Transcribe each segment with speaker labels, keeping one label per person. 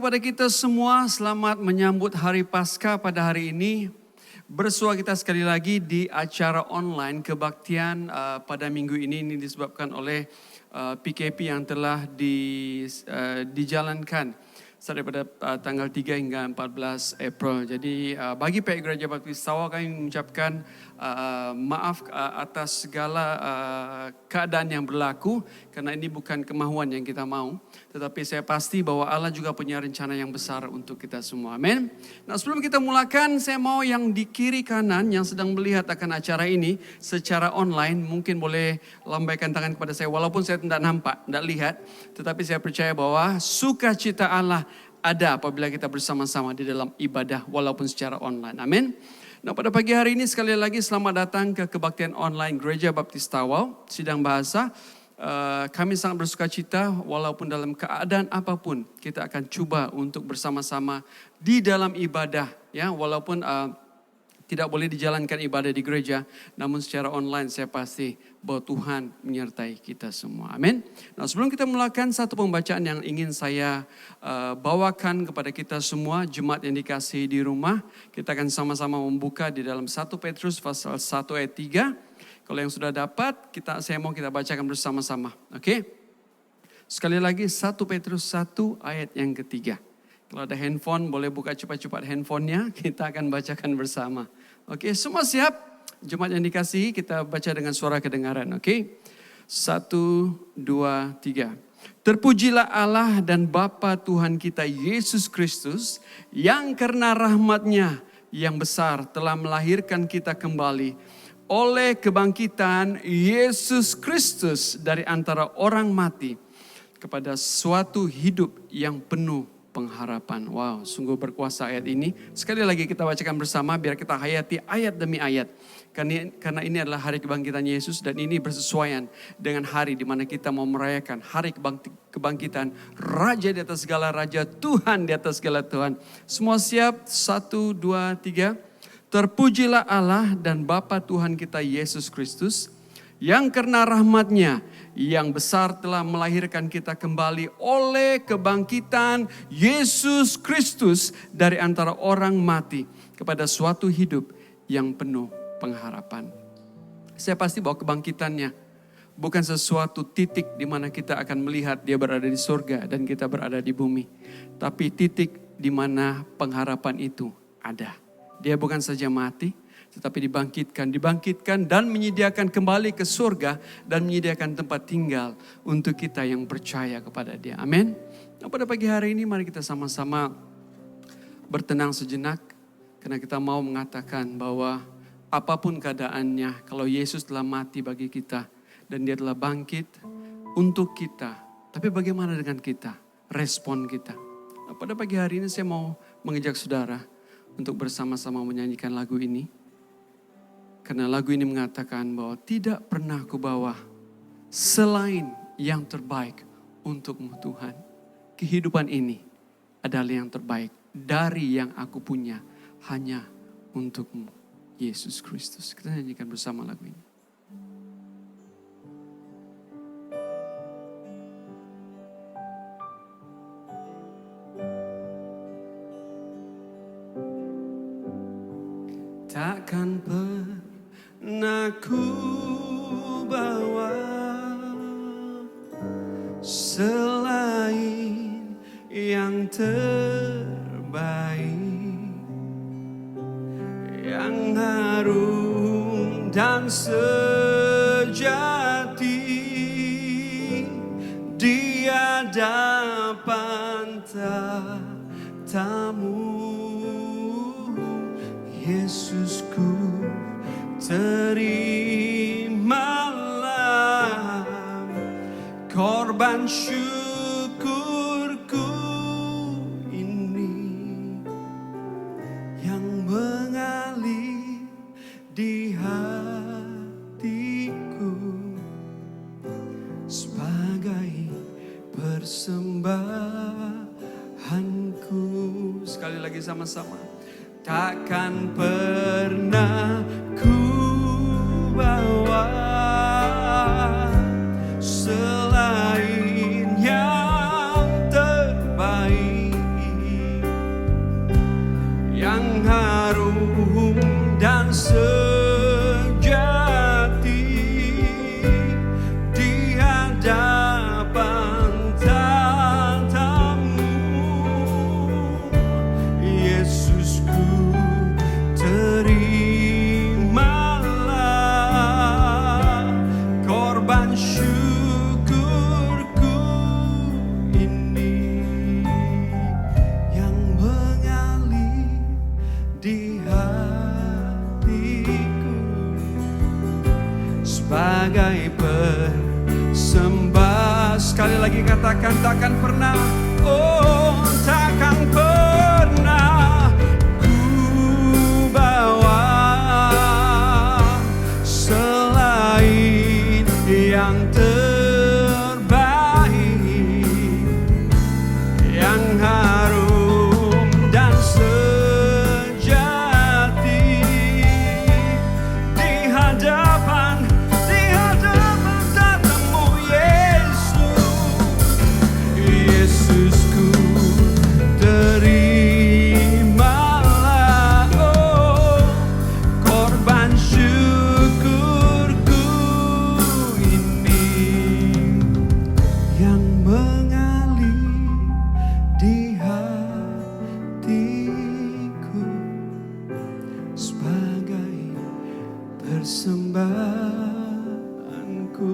Speaker 1: kepada kita semua, selamat menyambut Hari Paskah pada hari ini. Bersua kita sekali lagi di acara online kebaktian pada minggu ini disebabkan oleh PKP yang telah dijalankan daripada tanggal 3 hingga 14 April. Jadi bagi pihak Gereja Baptis Tawau kami mengucapkan maaf atas segala keadaan yang berlaku karena ini bukan kemahuan yang kita mau, tetapi saya pasti bahwa Allah juga punya rencana yang besar untuk kita semua. Amin. Nah, sebelum kita mulakan, saya mau yang di kiri kanan yang sedang melihat akan acara ini secara online mungkin boleh lambaikan tangan kepada saya walaupun saya tidak nampak, tidak lihat, tetapi saya percaya bahwa sukacita Allah ada apabila kita bersama-sama di dalam ibadah walaupun secara online. Amin. Nah, pada pagi hari ini sekali lagi selamat datang ke kebaktian online Gereja Baptis Tawau Sidang Bahasa. Kami sangat bersukacita walaupun dalam keadaan apapun kita akan coba untuk bersama-sama di dalam ibadah, ya, walaupun tidak boleh dijalankan ibadah di gereja, namun secara online saya pasti bahwa Tuhan menyertai kita semua. Amin. Nah, sebelum kita mulakan satu pembacaan yang ingin saya bawakan kepada kita semua, jemaat yang dikasihi di rumah, kita akan sama-sama membuka di dalam 1 Petrus pasal 1 ayat 3. Kalau yang sudah dapat, saya mau kita bacakan bersama-sama. Oke? Sekali lagi 1 Petrus 1 ayat yang ketiga. Kalau ada handphone, boleh buka cepat-cepat handphonenya, kita akan bacakan bersama. Oke, semua siap? Jemaat yang dikasihi, kita baca dengan suara kedengaran. Oke? 1, 2, 3. Terpujilah Allah dan Bapa Tuhan kita Yesus Kristus, yang karena rahmat-Nya yang besar telah melahirkan kita kembali oleh kebangkitan Yesus Kristus dari antara orang mati kepada suatu hidup yang penuh pengharapan. Wow, sungguh berkuasa ayat ini. Sekali lagi kita bacakan bersama biar kita hayati ayat demi ayat. Karena ini adalah hari kebangkitan Yesus dan ini bersesuaian dengan hari di mana kita mau merayakan hari kebangkitan Raja di atas segala Raja, Tuhan di atas segala Tuhan. Semua siap? 1, 2, 3. Terpujilah Allah dan Bapa Tuhan kita Yesus Kristus, yang karena rahmat-Nya yang besar telah melahirkan kita kembali oleh kebangkitan Yesus Kristus dari antara orang mati kepada suatu hidup yang penuh pengharapan. Saya pasti bahwa kebangkitannya bukan sesuatu titik di mana kita akan melihat Dia berada di surga dan kita berada di bumi, tapi titik di mana pengharapan itu ada. Dia bukan saja mati, tetapi dibangkitkan dan menyediakan kembali ke surga dan menyediakan tempat tinggal untuk kita yang percaya kepada Dia. Amin. Nah, pada pagi hari ini mari kita sama-sama bertenang sejenak karena kita mau mengatakan bahwa apapun keadaannya, kalau Yesus telah mati bagi kita dan Dia telah bangkit untuk kita, tapi bagaimana dengan kita? Respon kita. Nah, pada pagi hari ini saya mau mengajak saudara untuk bersama-sama menyanyikan lagu ini. Karena lagu ini mengatakan bahwa tidak pernah kubawa selain yang terbaik untukmu Tuhan. Kehidupan ini adalah yang terbaik dari yang aku punya hanya untukmu Yesus Kristus. Kita nyanyikan bersama lagu ini. Takkan pernah ku bawa selain yang terbaik, yang harum dan sejati di hadapan tatamu. Yesusku, terimalah korban syukurku ini yang mengalir di hatiku sebagai persembahanku. Sekali lagi sama-sama. Takkan pernah ku bawa selain yang terbaik, yang harum dan sejati di hadapan tatamu. Yesusku, terimalah korban syukurku ini yang mengalir di hatiku sebagai persembah. Sekali lagi katakan, takkan pernah, oh takkan pernah ku bawa selain yang terbaik, yang harum dan sejati di hadapan tatamu. Yesusku, terimalah korban syukurku ini yang mengalir di hatiku sebagai persembahanku,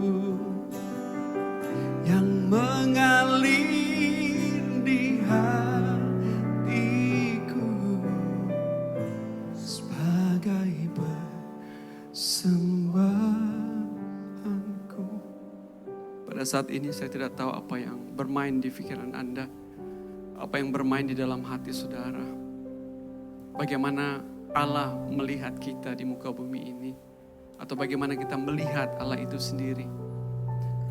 Speaker 1: yang mengalir di hatiku sebagai persembahanku. Pada saat ini saya tidak tahu apa yang bermain di pikiran Anda, apa yang bermain di dalam hati saudara. Bagaimana Allah melihat kita di muka bumi ini, atau bagaimana kita melihat Allah itu sendiri.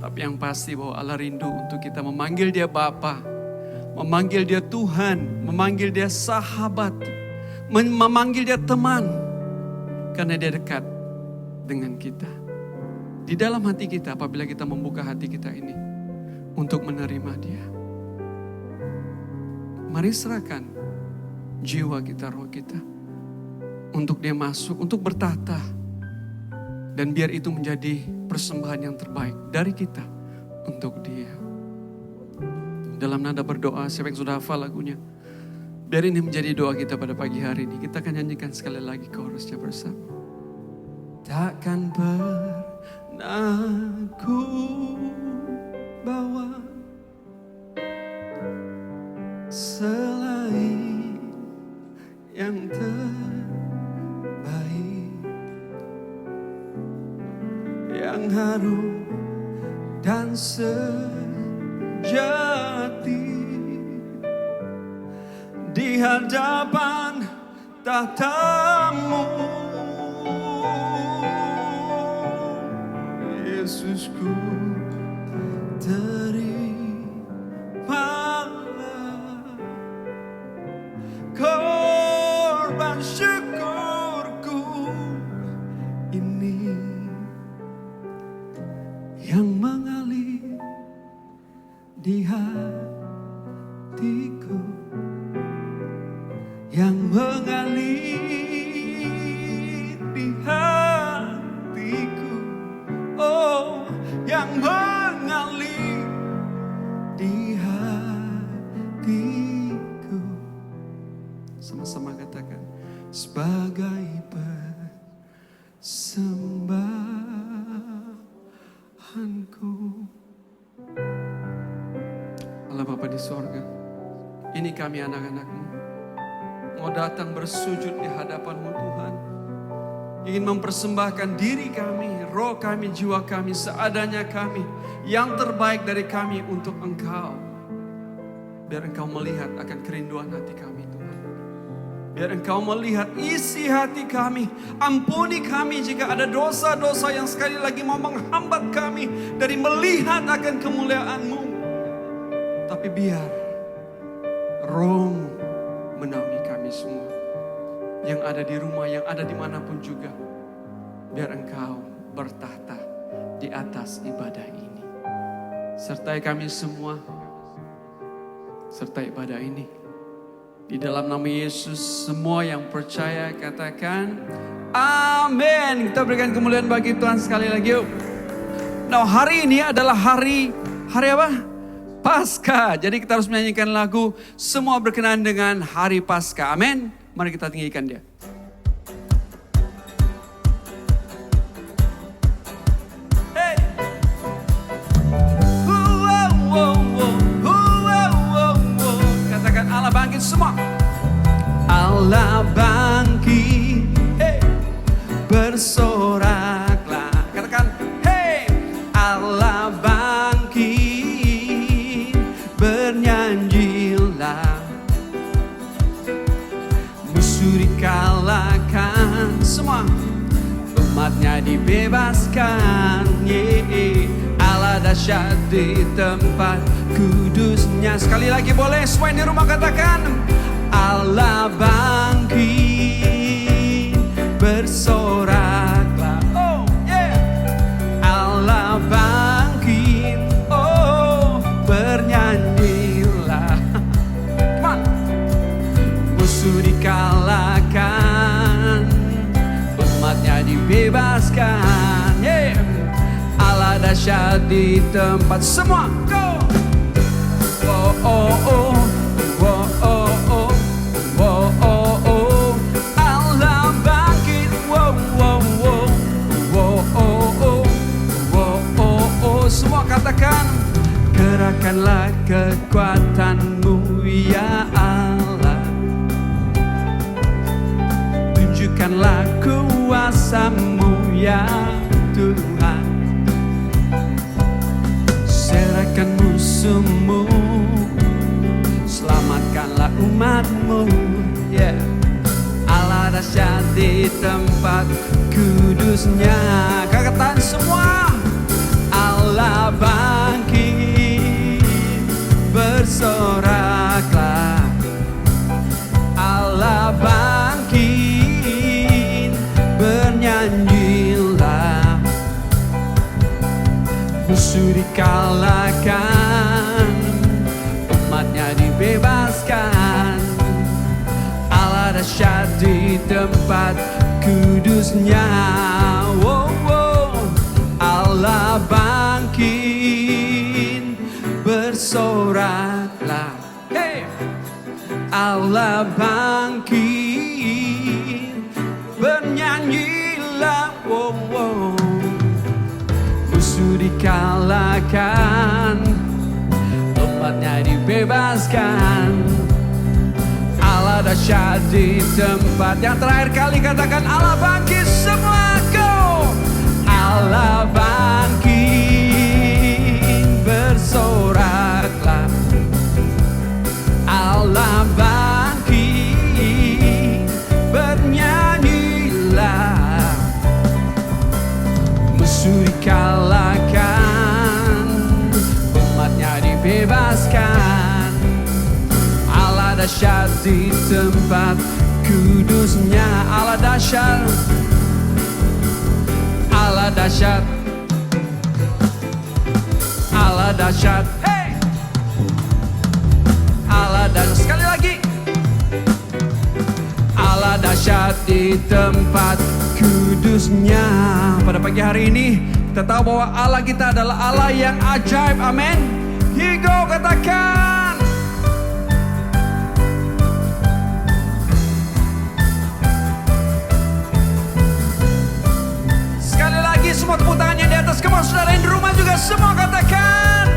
Speaker 1: Tapi yang pasti bahwa Allah rindu untuk kita memanggil dia Bapa, memanggil dia Tuhan, memanggil dia sahabat, memanggil dia teman. Karena dia dekat dengan kita. Di dalam hati kita, apabila kita membuka hati kita ini untuk menerima dia. Mari serahkan jiwa kita, roh kita, untuk dia masuk, untuk bertata. Dan biar itu menjadi persembahan yang terbaik dari kita untuk dia. Dalam nada berdoa, siapa yang sudah hafal lagunya, biar ini menjadi doa kita pada pagi hari ini. Kita akan nyanyikan sekali lagi chorusnya bersama. Takkan pernah ku bawa selain yang terbaik, yang harum dan sejati di hadapan tatamu. Yesusku, terimalah korban syukurku ini yang mengalir di hatiku, yang mengalir di hatiku, oh yang mengalir di hatiku. Sama-sama katakan, sebagai persembahanku. Allah Bapa di sorga, ini kami anak-anak-Mu, mau datang bersujud di hadapan-Mu Tuhan. Ingin mempersembahkan diri kami, roh kami, jiwa kami, seadanya kami, yang terbaik dari kami untuk Engkau. Biar Engkau melihat akan kerinduan hati kami Tuhan. Biar Engkau melihat isi hati kami. Ampuni kami jika ada dosa-dosa yang sekali lagi mau menghambat kami dari melihat akan kemuliaan-Mu. Tapi biar Roh-Mu menaungi kami semua, yang ada di rumah, yang ada dimanapun juga. Biar Engkau bertahta di atas ibadah ini. Sertai kami semua, serta ibadah ini. Di dalam nama Yesus, semua yang percaya katakan amin. Kita berikan kemuliaan bagi Tuhan sekali lagi yuk. Nah, hari ini adalah hari apa? Paskah. Jadi kita harus menyanyikan lagu semua berkenaan dengan hari Paskah. Amin. Mari kita tinggikan dia. Hey. Katakan Allah bangkit semua. Allah bangkit, hey, bersoraklah. Katakan, hey, Allah bangkit, bernyanyilah. Musuh dikalahkan, semua umatnya dibebaskan. Yeah. Allah dahsyat di tempat kudusnya. Sekali lagi boleh semua di rumah katakan, Allah bangkit, bersoraklah. Oh yeah. Allah bangkit, oh bernyanyilah. Come on. Musuh dikalahkan, umatnya dibebaskan. Yeah. Allah dahsyat di tempat semua. Go. Oh oh oh, oh oh oh. Oh, oh, oh, Allah bangkit, wow, wow, wow, wow, oh, oh, wow, oh, oh. Semua katakan, gerakanlah kekuatanmu ya Allah, tunjukkanlah kuasamu ya Tuhan, serahkan musuhmu, selamatkanlah umatmu, yeah. Allah dahsyat di tempat kudusnya. Katakan semua, Allah bangkit, bersoraklah. Allah bangkit, bernyanyilah. Musuh dikalahkan, umatnya dibebaskan. Allah dahsyat di tempat kudusnya. Oh, oh. Allah bangkit, bersoraklah. Hey. Allah bangkit, bernyanyilah. Oh, oh. Musuh dikalahkan, umatnya dibebaskan. Allah dahsyat di tempat. Yang terakhir kali katakan Allah bangkit semua. Go. Allah bangkit, bersoraklah. Allah bangkit, bernyanyilah. Musuh dikalahkan, umatnya dibebaskan. Allah dahsyat di tempat kudusnya. Allah dahsyat, Allah dahsyat, Allah dahsyat. Hey, Allah dahsyat. Sekali lagi, Allah dahsyat di tempat kudusnya. Pada pagi hari ini kita tahu bahwa Allah kita adalah Allah yang ajaib. Amin. Here you go, katakan. Sekali lagi semua tepuk tangannya di atas. Come on, saudara yang di rumah juga semua katakan.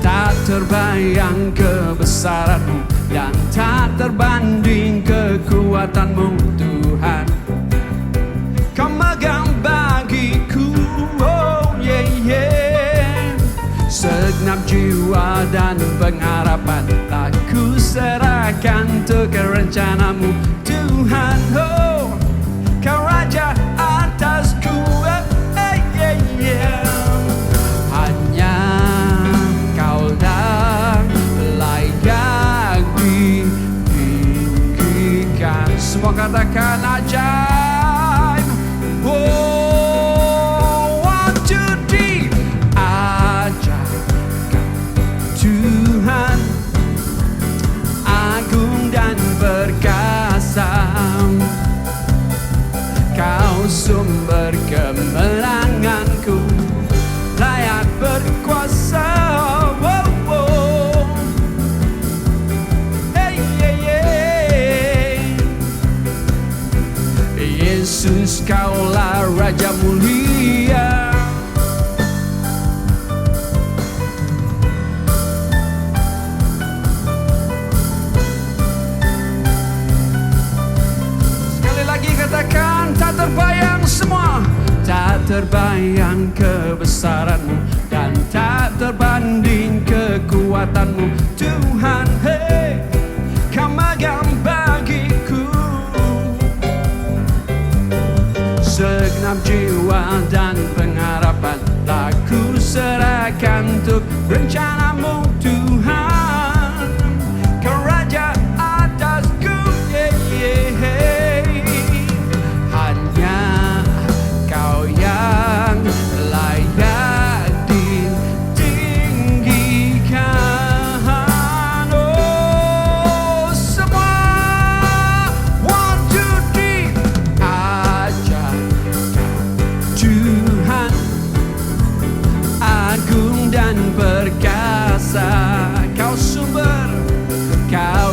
Speaker 1: Tak terbayang kebesaranmu dan tak terbanding kekuatanmu Tuhan. Kau megang bagiku, oh yeah yeah. Segenap jiwa dan pengharapan tak ku serahkan untuk rencanamu Tuhan. Oh, Kau Raja atasku, yeah yeah. Hanya Kaulah layak ditinggikan. Semua katakan ajaib. Oh, waktu diajarkan Tuhan agung Kaulah Raja mulia. Sekali lagi katakan, tak terbayang semua. Tak terbayang kebesaran-Mu dan tak terbanding kekuatan-Mu. Tuhan, hey, Kau megang bagiku segenap jiwa dan pengharapan. Tak ku serahkan untuk rencana-Mu, Tuhan. Kau Raja atasku, yeah, yeah. Hanya Kau yang layak ditinggikan. Oh, semua one, two, three. Ajar Tuhan, agung dan perkasa. Kau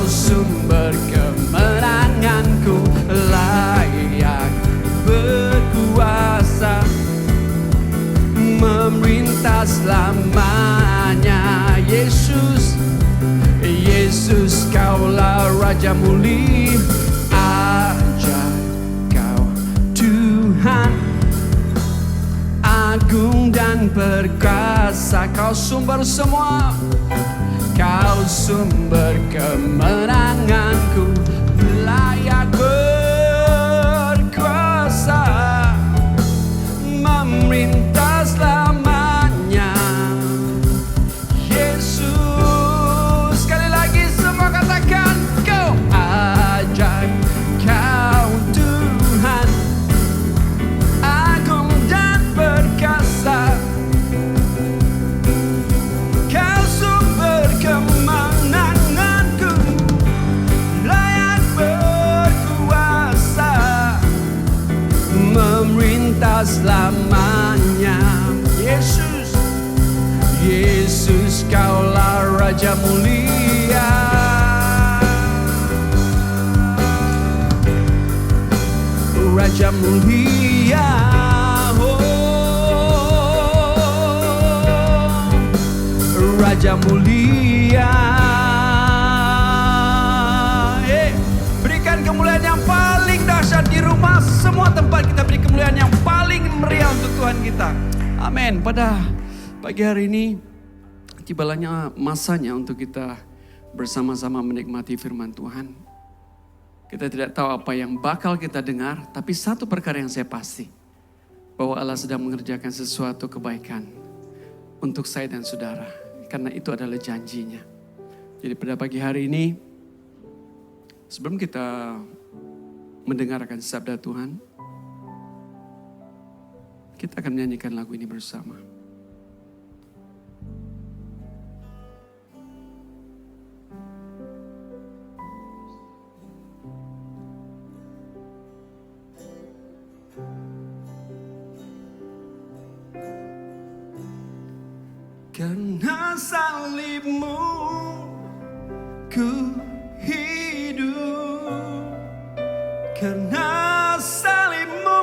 Speaker 1: sumber kemenanganku, layak berkuasa, memerintah selamanya. Yesus, Yesus, Kaulah Raja mulia. Ajaib Kau Tuhan, agung dan perkasa. Kau sumber semua, Kau sumber kemenanganku, layak berkuasa, memerintah selamanya. Yesus, sekali lagi semua katakan, Kau ajaib, Kau Tuhan, agung dan perkasa. Kau sumber kemenanganku, layak berkuasa, memerintah selamanya. Yesus, Yesus, Kaulah Raja mulia. Raja mulia, oh, Raja mulia. Berikan kemuliaan yang paling dahsyat di rumah, semua tempat kita beri kemuliaan yang paling meriah untuk Tuhan kita. Amin. Pada pagi hari ini tibalah masanya untuk kita bersama-sama menikmati firman Tuhan. Kita tidak tahu apa yang bakal kita dengar, tapi satu perkara yang saya pasti, bahwa Allah sedang mengerjakan sesuatu kebaikan untuk saya dan saudara, karena itu adalah janjinya. Jadi pada pagi hari ini, sebelum kita mendengarkan sabda Tuhan, kita akan menyanyikan lagu ini bersama. Karena salib-Mu ku hidup, karena salib-Mu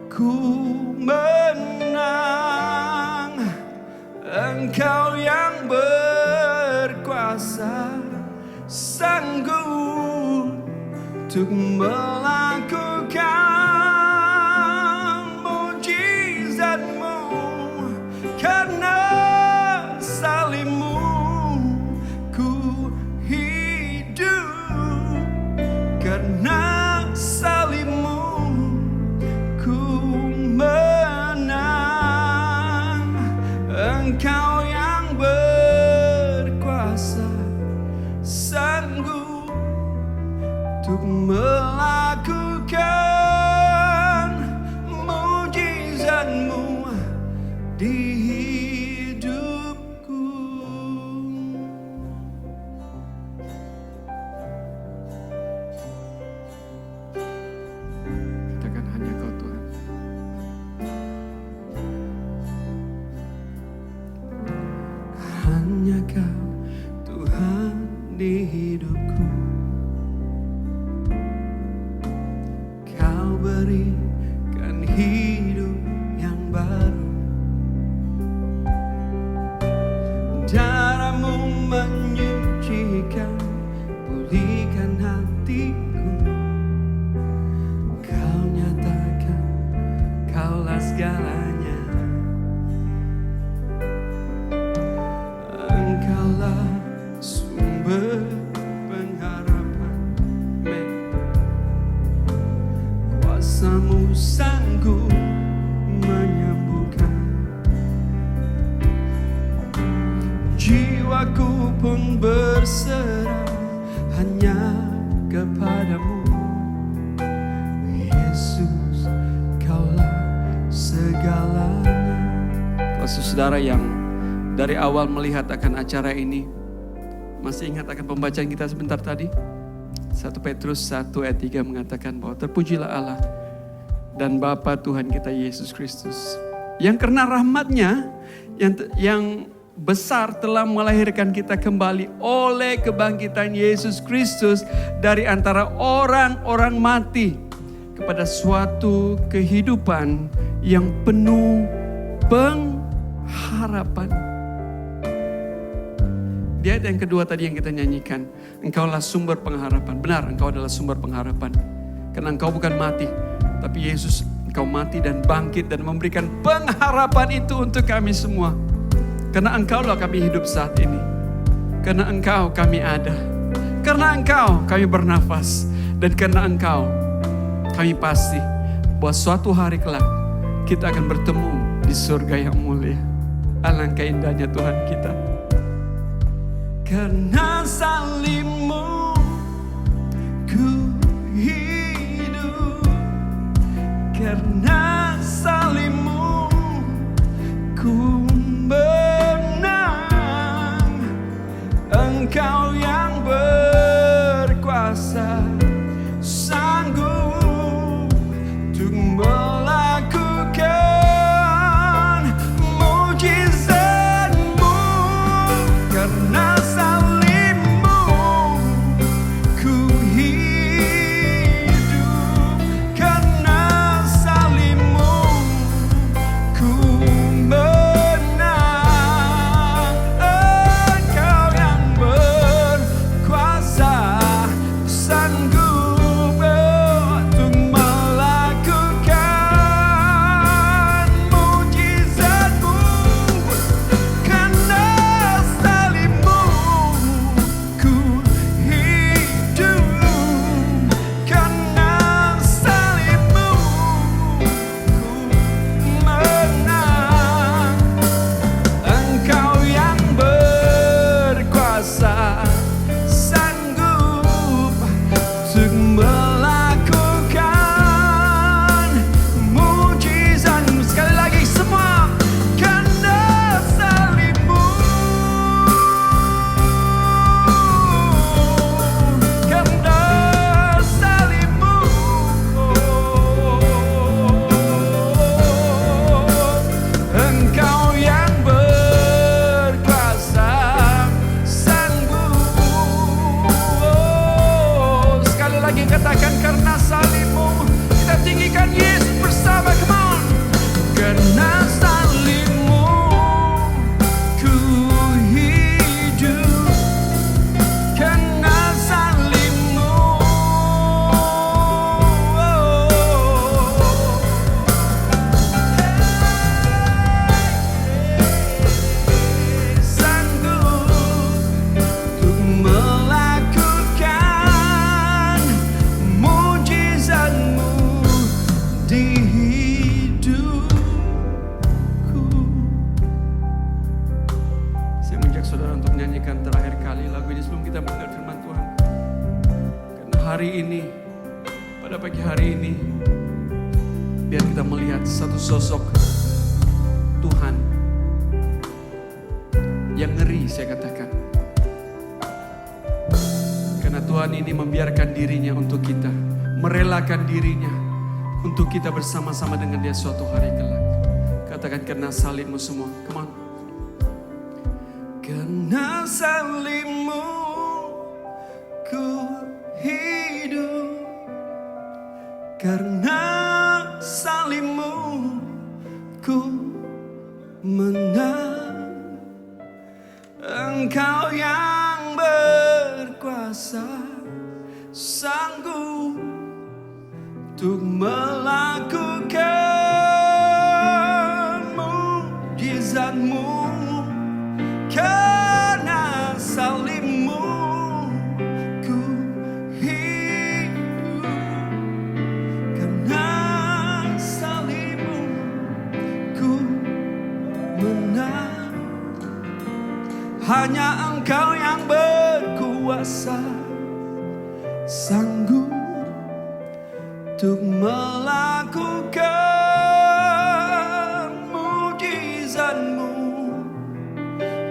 Speaker 1: ku menang. Engkau yang berkuasa, sanggup untuk melakukan mujizat-Mu. Karena salib-Mu ku hidup, karena salib-Mu ku menang. Engkau yang berkuasa, sanggup untuk melakukan mujizat-Mu di hidupku. Katakan, hanya Kau Tuhan. Hanya Kau Tuhan di hidupku. berikan hidup yang baru. Darahmu menyucikan, pulihkan hatiku. Kau nyatakan kaulah segalanya. Engkaulah sumber pengharapan. Kuasamu sanggup menyembuhkan. Jiwaku pun berserah hanya kepadamu. Yesus, kaulah segalanya. Kalau saudara yang dari awal melihat akan acara ini, masih ingat akan pembacaan kita sebentar tadi? 1 Petrus 1 ayat 3 mengatakan bahwa terpujilah Allah dan Bapa Tuhan kita Yesus Kristus, yang karena rahmat-Nya yang besar telah melahirkan kita kembali oleh kebangkitan Yesus Kristus dari antara orang-orang mati kepada suatu kehidupan yang penuh pengharapan. Di ayat yang kedua tadi yang kita nyanyikan, Engkaulah sumber pengharapan. Benar, Engkau adalah sumber pengharapan. Karena Engkau bukan mati, tapi Yesus, Engkau mati dan bangkit dan memberikan pengharapan itu untuk kami semua. Karena Engkaulah kami hidup saat ini. Karena Engkau kami ada. Karena Engkau kami bernafas. Dan karena Engkau kami pasti bahwa suatu hari kelak kita akan bertemu di surga yang mulia. Alangkah indahnya Tuhan kita. Karena salib-Mu ku hidup. Karena salib-Mu ku menang. Engkau yang berkuasa, sanggup untuk melakukan mujizat-Mu. Karena salib-Mu ku hidup. Karena salib-Mu ku menang. Engkau yang berkuasa, sanggup untuk melakukan mujizat-Mu. Karena salib-Mu ku hidup. Karena salib-Mu ku menang. Engkau yang berkuasa, sanggup untuk melakukan mujizat-Mu. Sekali lagi semua. Karena salib-Mu. Karena salib-Mu. Engkau yang berkuasa, sanggup. Sekali lagi katakan karena salib-Mu. Kita tinggikan Yesus bersama, come on. Karena salib-Mu ku hidup. Karena salib-Mu sanggup untuk melakukan mujizat-Mu di hidupku. Saya mengajak saudara untuk menyanyikan terakhir kali lagu ini sebelum kita mendengar firman Tuhan. Karena hari ini, pada pagi hari ini, biar kita melihat satu sosok Tuhan yang ngeri, saya katakan. Karena Tuhan ini membiarkan dirinya untuk kita, merelakan dirinya untuk kita bersama-sama dengan Dia suatu hari kelak. Katakan karena salib-Mu semua, come on. Karena salib-Mu ku hidup. Karena salibmu ku menang. Engkau yang berkuasa, sanggup untuk melakukan mukjizat-Mu. Karena salibmu ku hidup, karena salibmu ku menang. Hanya Engkau yang berkuasa, sanggup untuk melakukan mukjizat-Mu,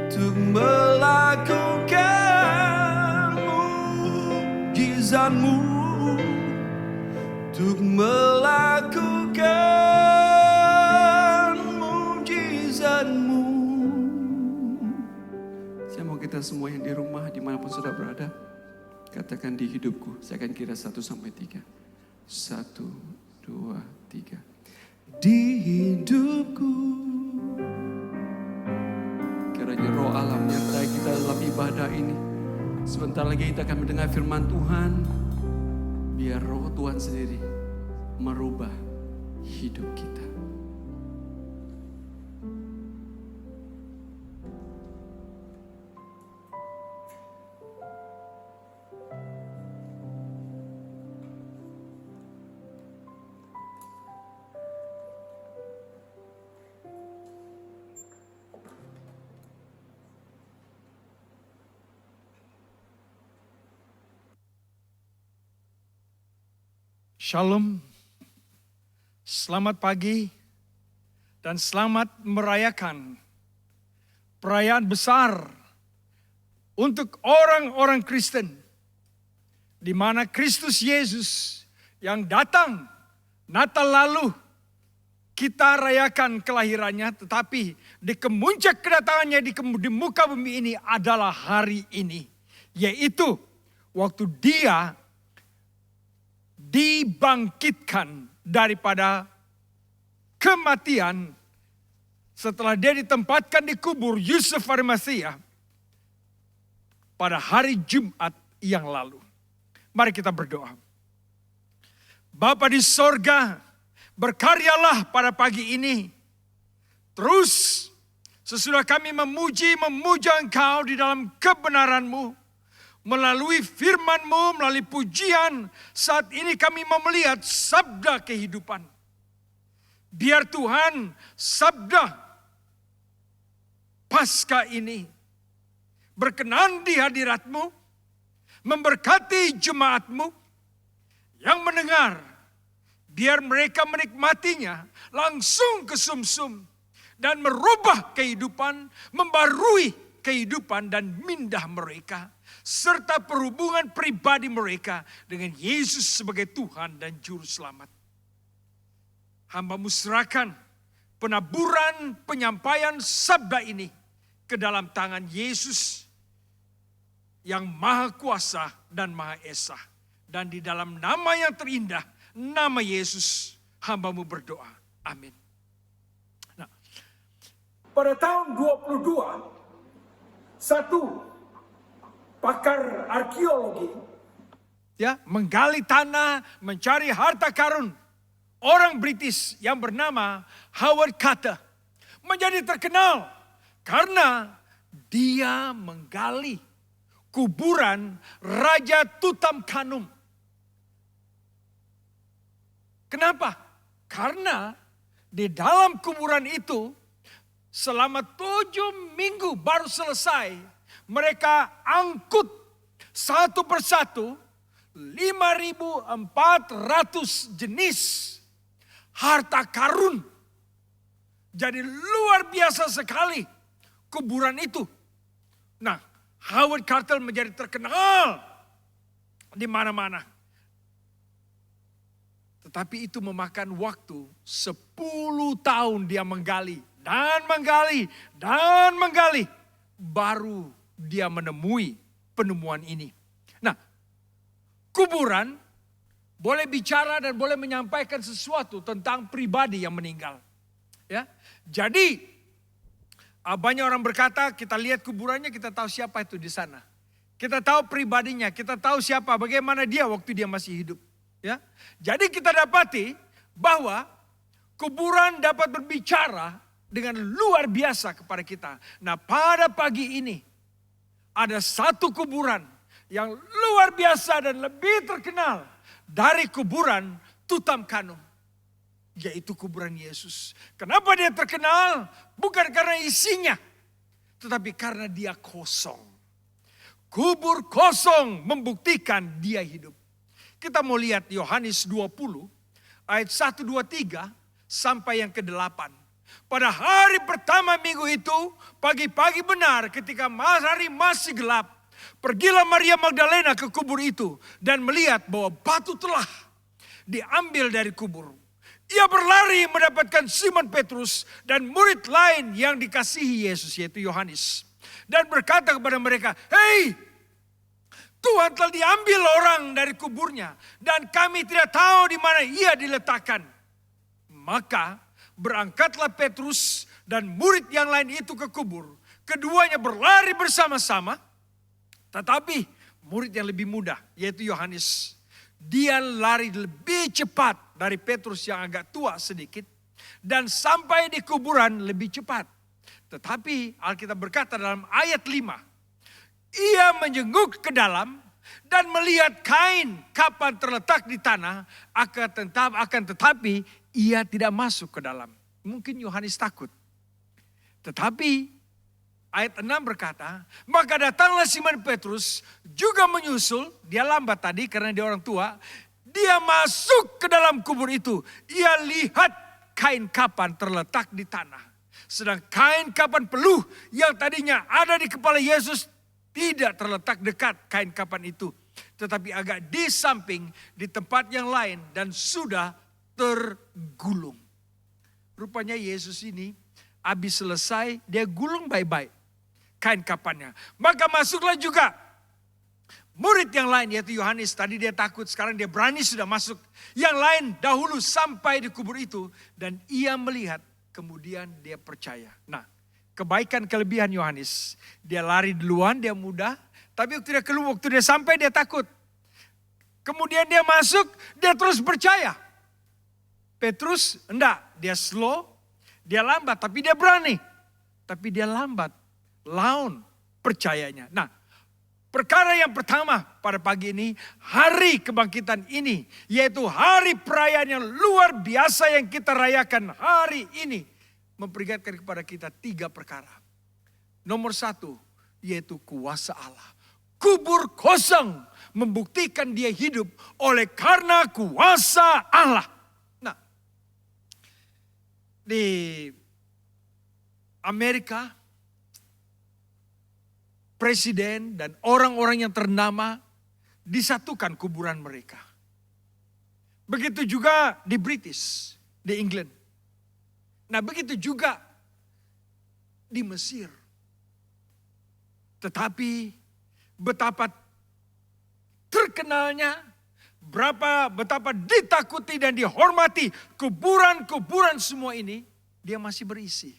Speaker 1: untuk melakukan mukjizat-Mu, untuk melakukan mukjizat-Mu. Saya mau kita semua yang di rumah dimanapun sudah berada, katakan di hidupku. Saya akan kira 1 sampai 3. 1, 2, 3. Di hidupku. Kiranya Roh Allah menyertai kita dalam ibadah ini. Sebentar lagi kita akan mendengar firman Tuhan. Biar Roh Tuhan sendiri merubah hidup kita.
Speaker 2: Shalom, selamat pagi, dan selamat merayakan perayaan besar untuk orang-orang Kristen, di mana Kristus Yesus yang datang Natal lalu kita rayakan kelahirannya, tetapi di kemuncak kedatangannya di muka bumi ini adalah hari ini, yaitu waktu Dia dibangkitkan daripada kematian setelah Dia ditempatkan di kubur Yusuf Arimathea pada hari Jumat yang lalu. Mari kita berdoa. Bapa di sorga, berkaryalah pada pagi ini. Terus sesudah kami memuja Engkau di dalam kebenaran-Mu, melalui firman-Mu, melalui pujian, saat ini kami mau melihat sabda kehidupan. Biar Tuhan, sabda Paskah ini berkenan di hadirat-Mu, memberkati jemaat-Mu yang mendengar. Biar mereka menikmatinya langsung ke sumsum dan merubah kehidupan, membarui kehidupan dan mindah mereka, serta perhubungan pribadi mereka dengan Yesus sebagai Tuhan dan Juru Selamat. Hamba-Mu serahkan penaburan penyampaian sabda ini ke dalam tangan Yesus yang Maha Kuasa dan Maha Esa. Dan di dalam nama yang terindah, nama Yesus, hamba-Mu berdoa. Amin. Nah, pada tahun 22, satu pakar arkeologi menggali tanah, mencari harta karun. Orang British yang bernama Howard Carter menjadi terkenal karena dia menggali kuburan Raja Tutankhamun. Kenapa? Karena di dalam kuburan itu selama 7 minggu baru selesai, mereka angkut satu persatu 5.400 jenis harta karun. Jadi luar biasa sekali kuburan itu. Nah, Howard Carter menjadi terkenal di mana-mana. Tetapi itu memakan waktu 10 tahun dia menggali dan menggali dan menggali. Baru dia menemui penemuan ini. Nah, kuburan boleh bicara dan boleh menyampaikan sesuatu tentang pribadi yang meninggal. Ya, jadi banyak orang berkata, kita lihat kuburannya, kita tahu siapa itu di sana. Kita tahu pribadinya, kita tahu siapa, bagaimana dia waktu dia masih hidup. Ya, jadi kita dapati bahwa kuburan dapat berbicara dengan luar biasa kepada kita. Nah, pada pagi ini ada satu kuburan yang luar biasa dan lebih terkenal dari kuburan Tutankhamun. Yaitu kuburan Yesus. Kenapa dia terkenal? Bukan karena isinya, tetapi karena dia kosong. Kubur kosong membuktikan dia hidup. Kita mau lihat Yohanes 20 ayat 1, 2, 3 sampai yang ke-8. Pada hari pertama minggu itu, pagi-pagi benar ketika hari masih gelap, pergilah Maria Magdalena ke kubur itu dan melihat bahwa batu telah diambil dari kubur. Ia berlari mendapatkan Simon Petrus dan murid lain yang dikasihi Yesus, yaitu Yohanes. Dan berkata kepada mereka, "Hei, Tuhan telah diambil orang dari kuburnya dan kami tidak tahu di mana ia diletakkan." Maka berangkatlah Petrus dan murid yang lain itu ke kubur. Keduanya berlari bersama-sama, tetapi murid yang lebih muda, yaitu Yohanes, dia lari lebih cepat dari Petrus yang agak tua sedikit dan sampai di kuburan lebih cepat. Tetapi Alkitab berkata dalam ayat 5, ia menjenguk ke dalam dan melihat kain kapan terletak di tanah, akan tetapi ia tidak masuk ke dalam. Mungkin Yohanes takut. Tetapi ayat 6 berkata, maka datanglah Simon Petrus juga menyusul, dia lambat tadi karena dia orang tua. Dia masuk ke dalam kubur itu, ia lihat kain kapan terletak di tanah. Sedang kain kapan peluh yang tadinya ada di kepala Yesus tidak terletak dekat kain kapan itu, tetapi agak di samping di tempat yang lain dan sudah tergulung. Rupanya Yesus ini habis selesai dia gulung baik-baik kain kapannya. Maka masuklah juga murid yang lain, yaitu Yohanes. Tadi dia takut, sekarang dia berani sudah masuk. Yang lain dahulu sampai di kubur itu dan ia melihat, kemudian dia percaya. Nah, kebaikan kelebihan Yohanes, dia lari duluan, dia muda, tapi waktu dia keluar, waktu dia sampai dia takut. Kemudian dia masuk, dia terus percaya. Petrus enggak, dia slow, dia lambat, tapi dia berani. Tapi dia lambat, laun percayanya. Nah, perkara yang pertama pada pagi ini, hari kebangkitan ini, yaitu hari perayaan yang luar biasa yang kita rayakan hari ini, memperingatkan kepada kita 3 perkara. Nomor 1, yaitu kuasa Allah. Kubur kosong membuktikan dia hidup oleh karena kuasa Allah. Nah, di Amerika, presiden dan orang-orang yang ternama disatukan kuburan mereka. Begitu juga di British, di England. Nah, begitu juga di Mesir. Tetapi betapa terkenalnya, betapa ditakuti dan dihormati kuburan-kuburan semua ini, dia masih berisi.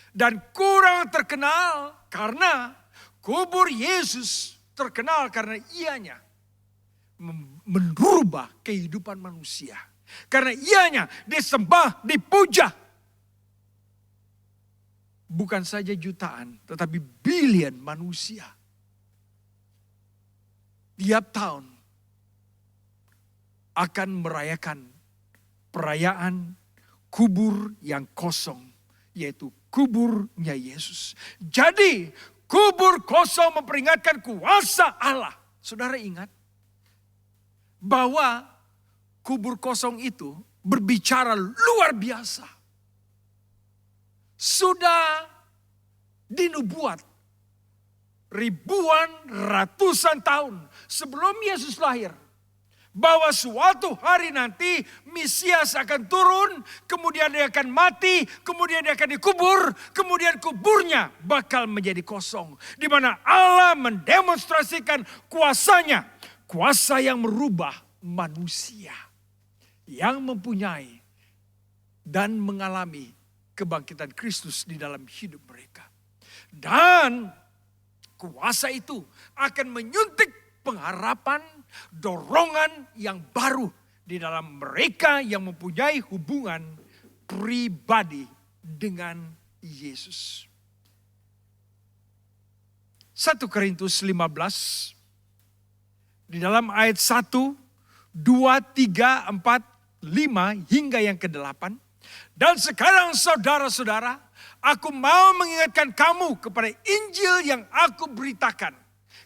Speaker 2: Dan kurang terkenal karena kubur Yesus terkenal karena ianya merubah kehidupan manusia. Karena ianya disembah, dipuja. Bukan saja jutaan, tetapi bilion manusia. Tiap tahun akan merayakan perayaan kubur yang kosong, yaitu kuburnya Yesus. Jadi kubur kosong memperingatkan kuasa Allah. Saudara ingat bahwa kubur kosong itu berbicara luar biasa. Sudah dinubuat ribuan, ratusan tahun sebelum Yesus lahir. Bahwa suatu hari nanti Mesias akan turun, kemudian dia akan mati, kemudian dia akan dikubur, kemudian kuburnya bakal menjadi kosong. Di mana Allah mendemonstrasikan kuasanya, kuasa yang merubah manusia yang mempunyai dan mengalami kebangkitan Kristus di dalam hidup mereka. Dan kuasa itu akan menyuntik pengharapan, dorongan yang baru di dalam mereka yang mempunyai hubungan pribadi dengan Yesus. 1 Korintus 15 di dalam ayat 1, 2, 3, 4, 5 hingga yang ke-8. Dan sekarang saudara-saudara, aku mau mengingatkan kamu kepada Injil yang aku beritakan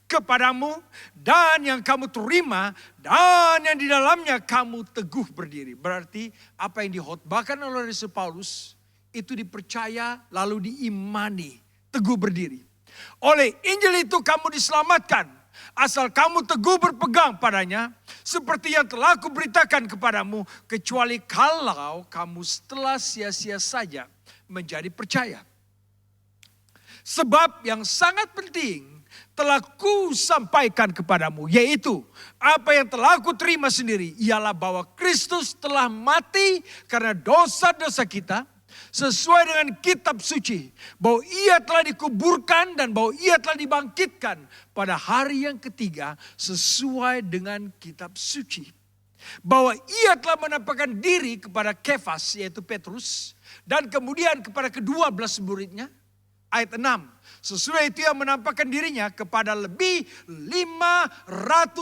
Speaker 2: kepadamu dan yang kamu terima dan yang di dalamnya kamu teguh berdiri. Berarti apa yang dihotbahkan oleh Rasul Paulus itu dipercaya lalu diimani, teguh berdiri. Oleh Injil itu kamu diselamatkan asal kamu teguh berpegang padanya seperti yang telah aku beritakan kepadamu, kecuali kalau kamu setelah sia-sia saja menjadi percaya. Sebab yang sangat penting telah ku sampaikan kepadamu, yaitu apa yang telah ku terima sendiri, ialah bahwa Kristus telah mati karena dosa-dosa kita sesuai dengan kitab suci, bahwa ia telah dikuburkan dan bahwa ia telah dibangkitkan pada hari yang ketiga sesuai dengan kitab suci. Bahwa ia telah menampakkan diri kepada Kefas, yaitu Petrus, dan kemudian kepada ke-12 muridnya. Ayat 6, sesudah itu ia menampakkan dirinya kepada lebih 500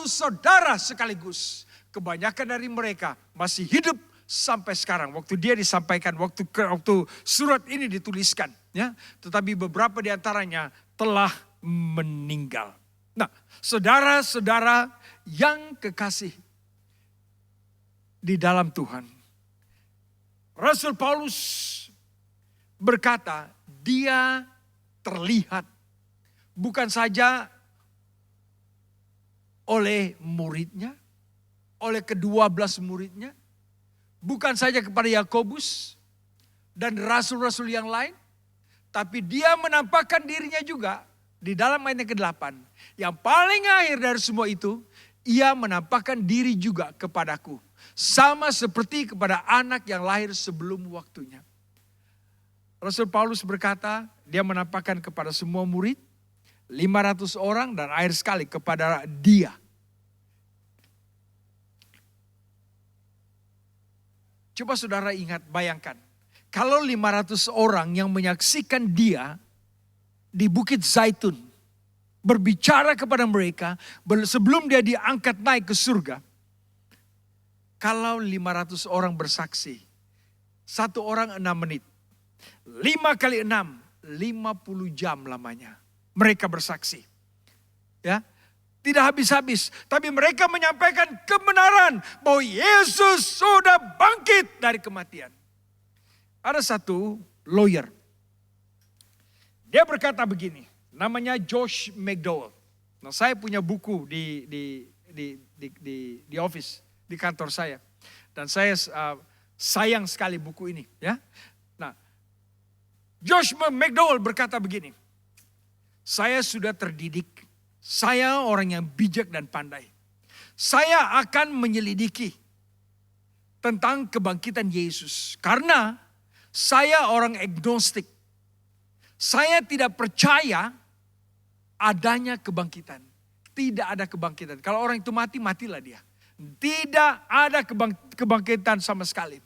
Speaker 2: saudara sekaligus. Kebanyakan dari mereka masih hidup sampai sekarang. Waktu dia disampaikan, waktu surat ini dituliskan. Ya, tetapi beberapa di antaranya telah meninggal. Nah, saudara-saudara yang kekasih di dalam Tuhan. Rasul Paulus berkata, dia terlihat bukan saja oleh muridnya, oleh ke-12 muridnya, bukan saja kepada Yakobus dan rasul-rasul yang lain, tapi dia menampakkan dirinya juga di dalam ayat yang ke-8. Yang paling akhir dari semua itu, ia menampakkan diri juga kepadaku, sama seperti kepada anak yang lahir sebelum waktunya. Rasul Paulus berkata, dia menampakkan kepada semua murid, 500 orang dan akhir sekali kepada dia. Coba saudara ingat, bayangkan. Kalau 500 orang yang menyaksikan dia di Bukit Zaitun, berbicara kepada mereka sebelum dia diangkat naik ke surga. Kalau 500 orang bersaksi, satu orang 6 menit. 5 kali 6, 50 jam lamanya. Mereka bersaksi. Ya, tidak habis-habis. Tapi mereka menyampaikan kebenaran bahwa Yesus sudah bangkit dari kematian. Ada satu lawyer. Dia berkata begini. Namanya Josh McDowell. Nah, saya punya buku di office, di kantor saya. Dan saya sayang sekali buku ini. Ya. Josh McDowell berkata begini, saya sudah terdidik, saya orang yang bijak dan pandai. Saya akan menyelidiki tentang kebangkitan Yesus. Karena saya orang agnostik. Saya tidak percaya adanya kebangkitan. Tidak ada kebangkitan. Kalau orang itu mati, matilah dia. Tidak ada kebangkitan sama sekali.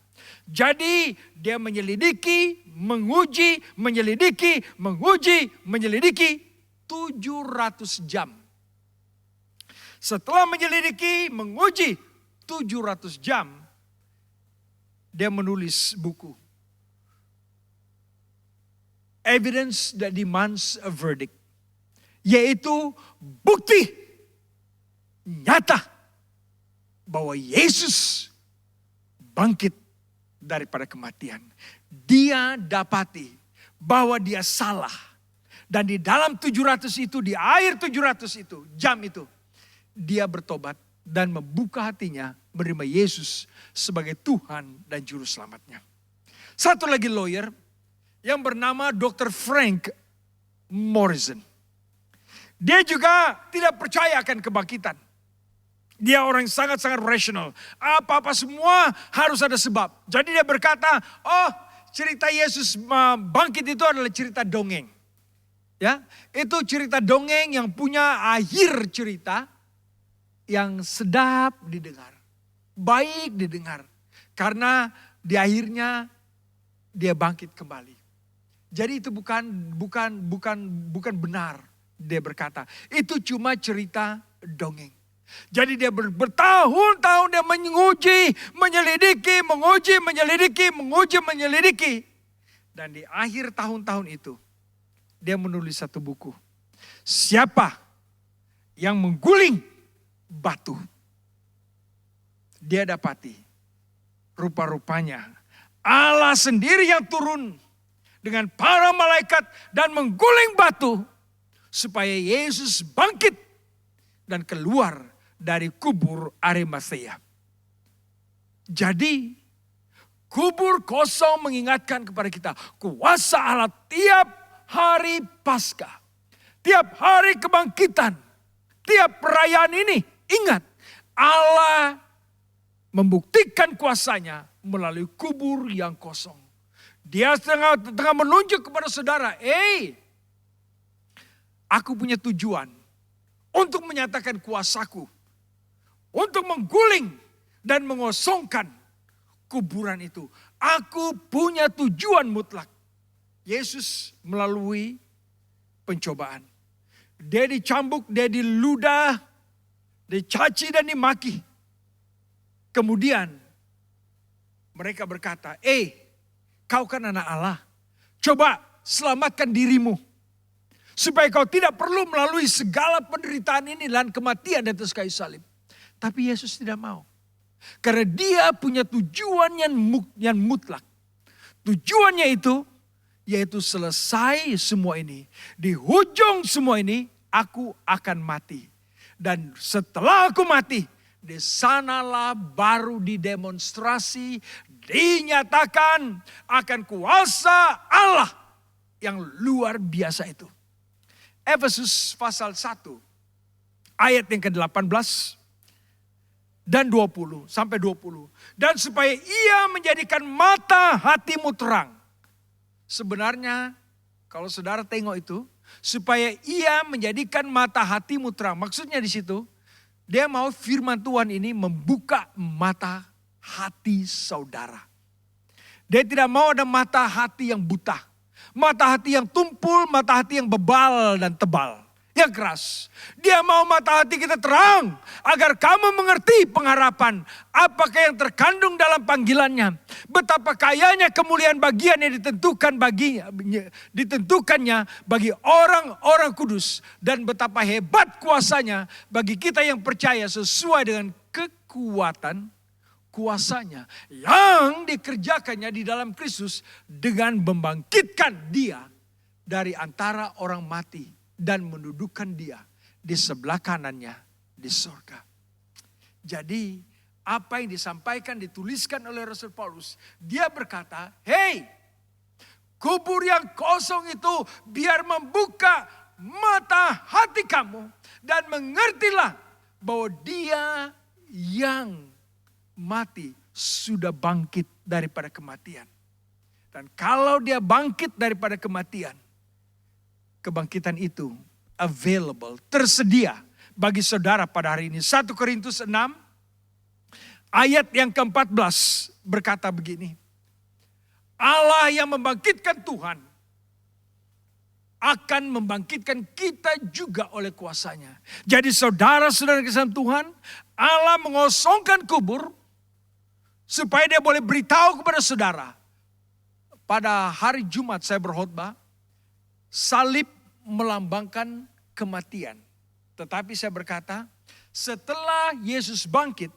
Speaker 2: Jadi dia menyelidiki, menguji, menyelidiki, menguji, menyelidiki 700 jam. Setelah menyelidiki, menguji 700 jam, dia menulis buku. Evidence that demands a verdict. Yaitu bukti nyata bahwa Yesus bangkit daripada kematian. Dia dapati bahwa dia salah. Dan di dalam 700 itu, di akhir 700 itu, jam itu, dia bertobat dan membuka hatinya menerima Yesus sebagai Tuhan dan Juru Selamatnya. Satu lagi lawyer yang bernama Dr. Frank Morrison. Dia juga tidak percaya akan kebangkitan. Dia orang yang sangat-sangat rasional. Apa-apa semua harus ada sebab. Jadi dia berkata, oh cerita Yesus bangkit itu adalah cerita dongeng. Ya, itu cerita dongeng yang punya akhir cerita yang sedap didengar. Baik didengar. Karena di akhirnya dia bangkit kembali. Jadi itu bukan benar, dia berkata. Itu cuma cerita dongeng. Jadi dia bertahun-tahun dia menguji, menyelidiki. Dan di akhir tahun-tahun itu, dia menulis satu buku. Siapa yang mengguling batu? Dia dapati rupa-rupanya Allah sendiri yang turun dengan para malaikat dan mengguling batu supaya Yesus bangkit dan keluar dari kubur Arimatea. Jadi kubur kosong mengingatkan kepada kita kuasa Allah tiap hari Paskah, tiap hari kebangkitan, tiap perayaan ini. Ingat, Allah membuktikan kuasanya melalui kubur yang kosong. Dia tengah menunjuk kepada saudara, aku punya tujuan untuk menyatakan kuasaku, untuk mengguling dan mengosongkan kuburan itu. Aku punya tujuan mutlak. Yesus melalui pencobaan. Dia dicambuk, dia diludah, dicaci dan dimaki. Kemudian mereka berkata, kau kan anak Allah. Coba selamatkan dirimu. Supaya kau tidak perlu melalui segala penderitaan ini dan kematian di atas kayu salib. Tapi Yesus tidak mau. Karena dia punya tujuan yang mutlak. Tujuannya itu yaitu selesai semua ini. Di ujung semua ini aku akan mati. Dan setelah aku mati, di sanalah baru didemonstrasi, dinyatakan akan kuasa Allah yang luar biasa itu. Efesus pasal 1 ayat yang ke-18 dan 20 sampai 20. Dan supaya ia menjadikan mata hatimu terang. Sebenarnya kalau saudara tengok itu, supaya ia menjadikan mata hatimu terang. Maksudnya di situ, dia mau firman Tuhan ini membuka mata hati saudara. Dia tidak mau ada mata hati yang buta. Mata hati yang tumpul, mata hati yang bebal dan tebal. Yang keras. Dia mau mata hati kita terang. Agar kamu mengerti pengharapan. Apakah yang terkandung dalam panggilannya. Betapa kayanya kemuliaan bagian yang ditentukannya bagi orang-orang kudus. Dan betapa hebat kuasanya bagi kita yang percaya sesuai dengan kekuatan kuasanya. Yang dikerjakannya di dalam Kristus dengan membangkitkan dia dari antara orang mati. Dan mendudukkan dia di sebelah kanannya di surga. Jadi apa yang disampaikan, dituliskan oleh Rasul Paulus. Dia berkata, kubur yang kosong itu biar membuka mata hati kamu. Dan mengertilah bahwa dia yang mati sudah bangkit daripada kematian. Dan kalau dia bangkit daripada kematian, kebangkitan itu available, tersedia bagi saudara pada hari ini. 1 Korintus 6 ayat yang ke-14 berkata begini. Allah yang membangkitkan Tuhan akan membangkitkan kita juga oleh kuasanya. Jadi saudara-saudara kesan Tuhan, Allah mengosongkan kubur supaya dia boleh beritahu kepada saudara. Pada hari Jumat saya berkhotbah, salib melambangkan kematian. Tetapi saya berkata, setelah Yesus bangkit,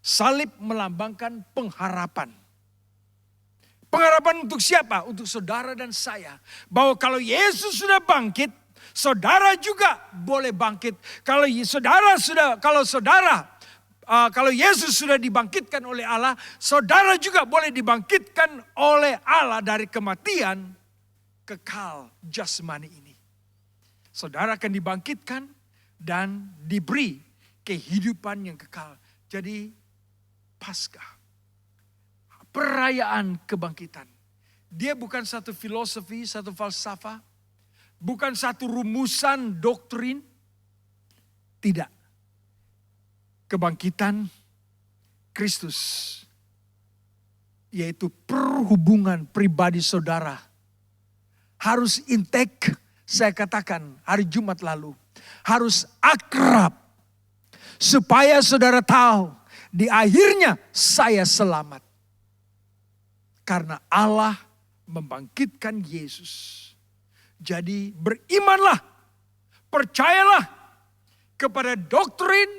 Speaker 2: salib melambangkan pengharapan. Pengharapan untuk siapa? Untuk saudara dan saya. Bahwa kalau Yesus sudah bangkit, saudara juga boleh bangkit. Kalau Yesus sudah dibangkitkan oleh Allah, saudara juga boleh dibangkitkan oleh Allah dari kematian kekal jasmani ini. Saudara akan dibangkitkan dan diberi kehidupan yang kekal. Jadi Paskah, perayaan kebangkitan. Dia bukan satu filosofi, satu falsafah, bukan satu rumusan doktrin. Tidak. Kebangkitan Kristus, yaitu perhubungan pribadi saudara, harus intake. Saya katakan hari Jumat lalu, harus akrab. Supaya saudara tahu, di akhirnya saya selamat. Karena Allah membangkitkan Yesus. Jadi berimanlah, percayalah kepada doktrin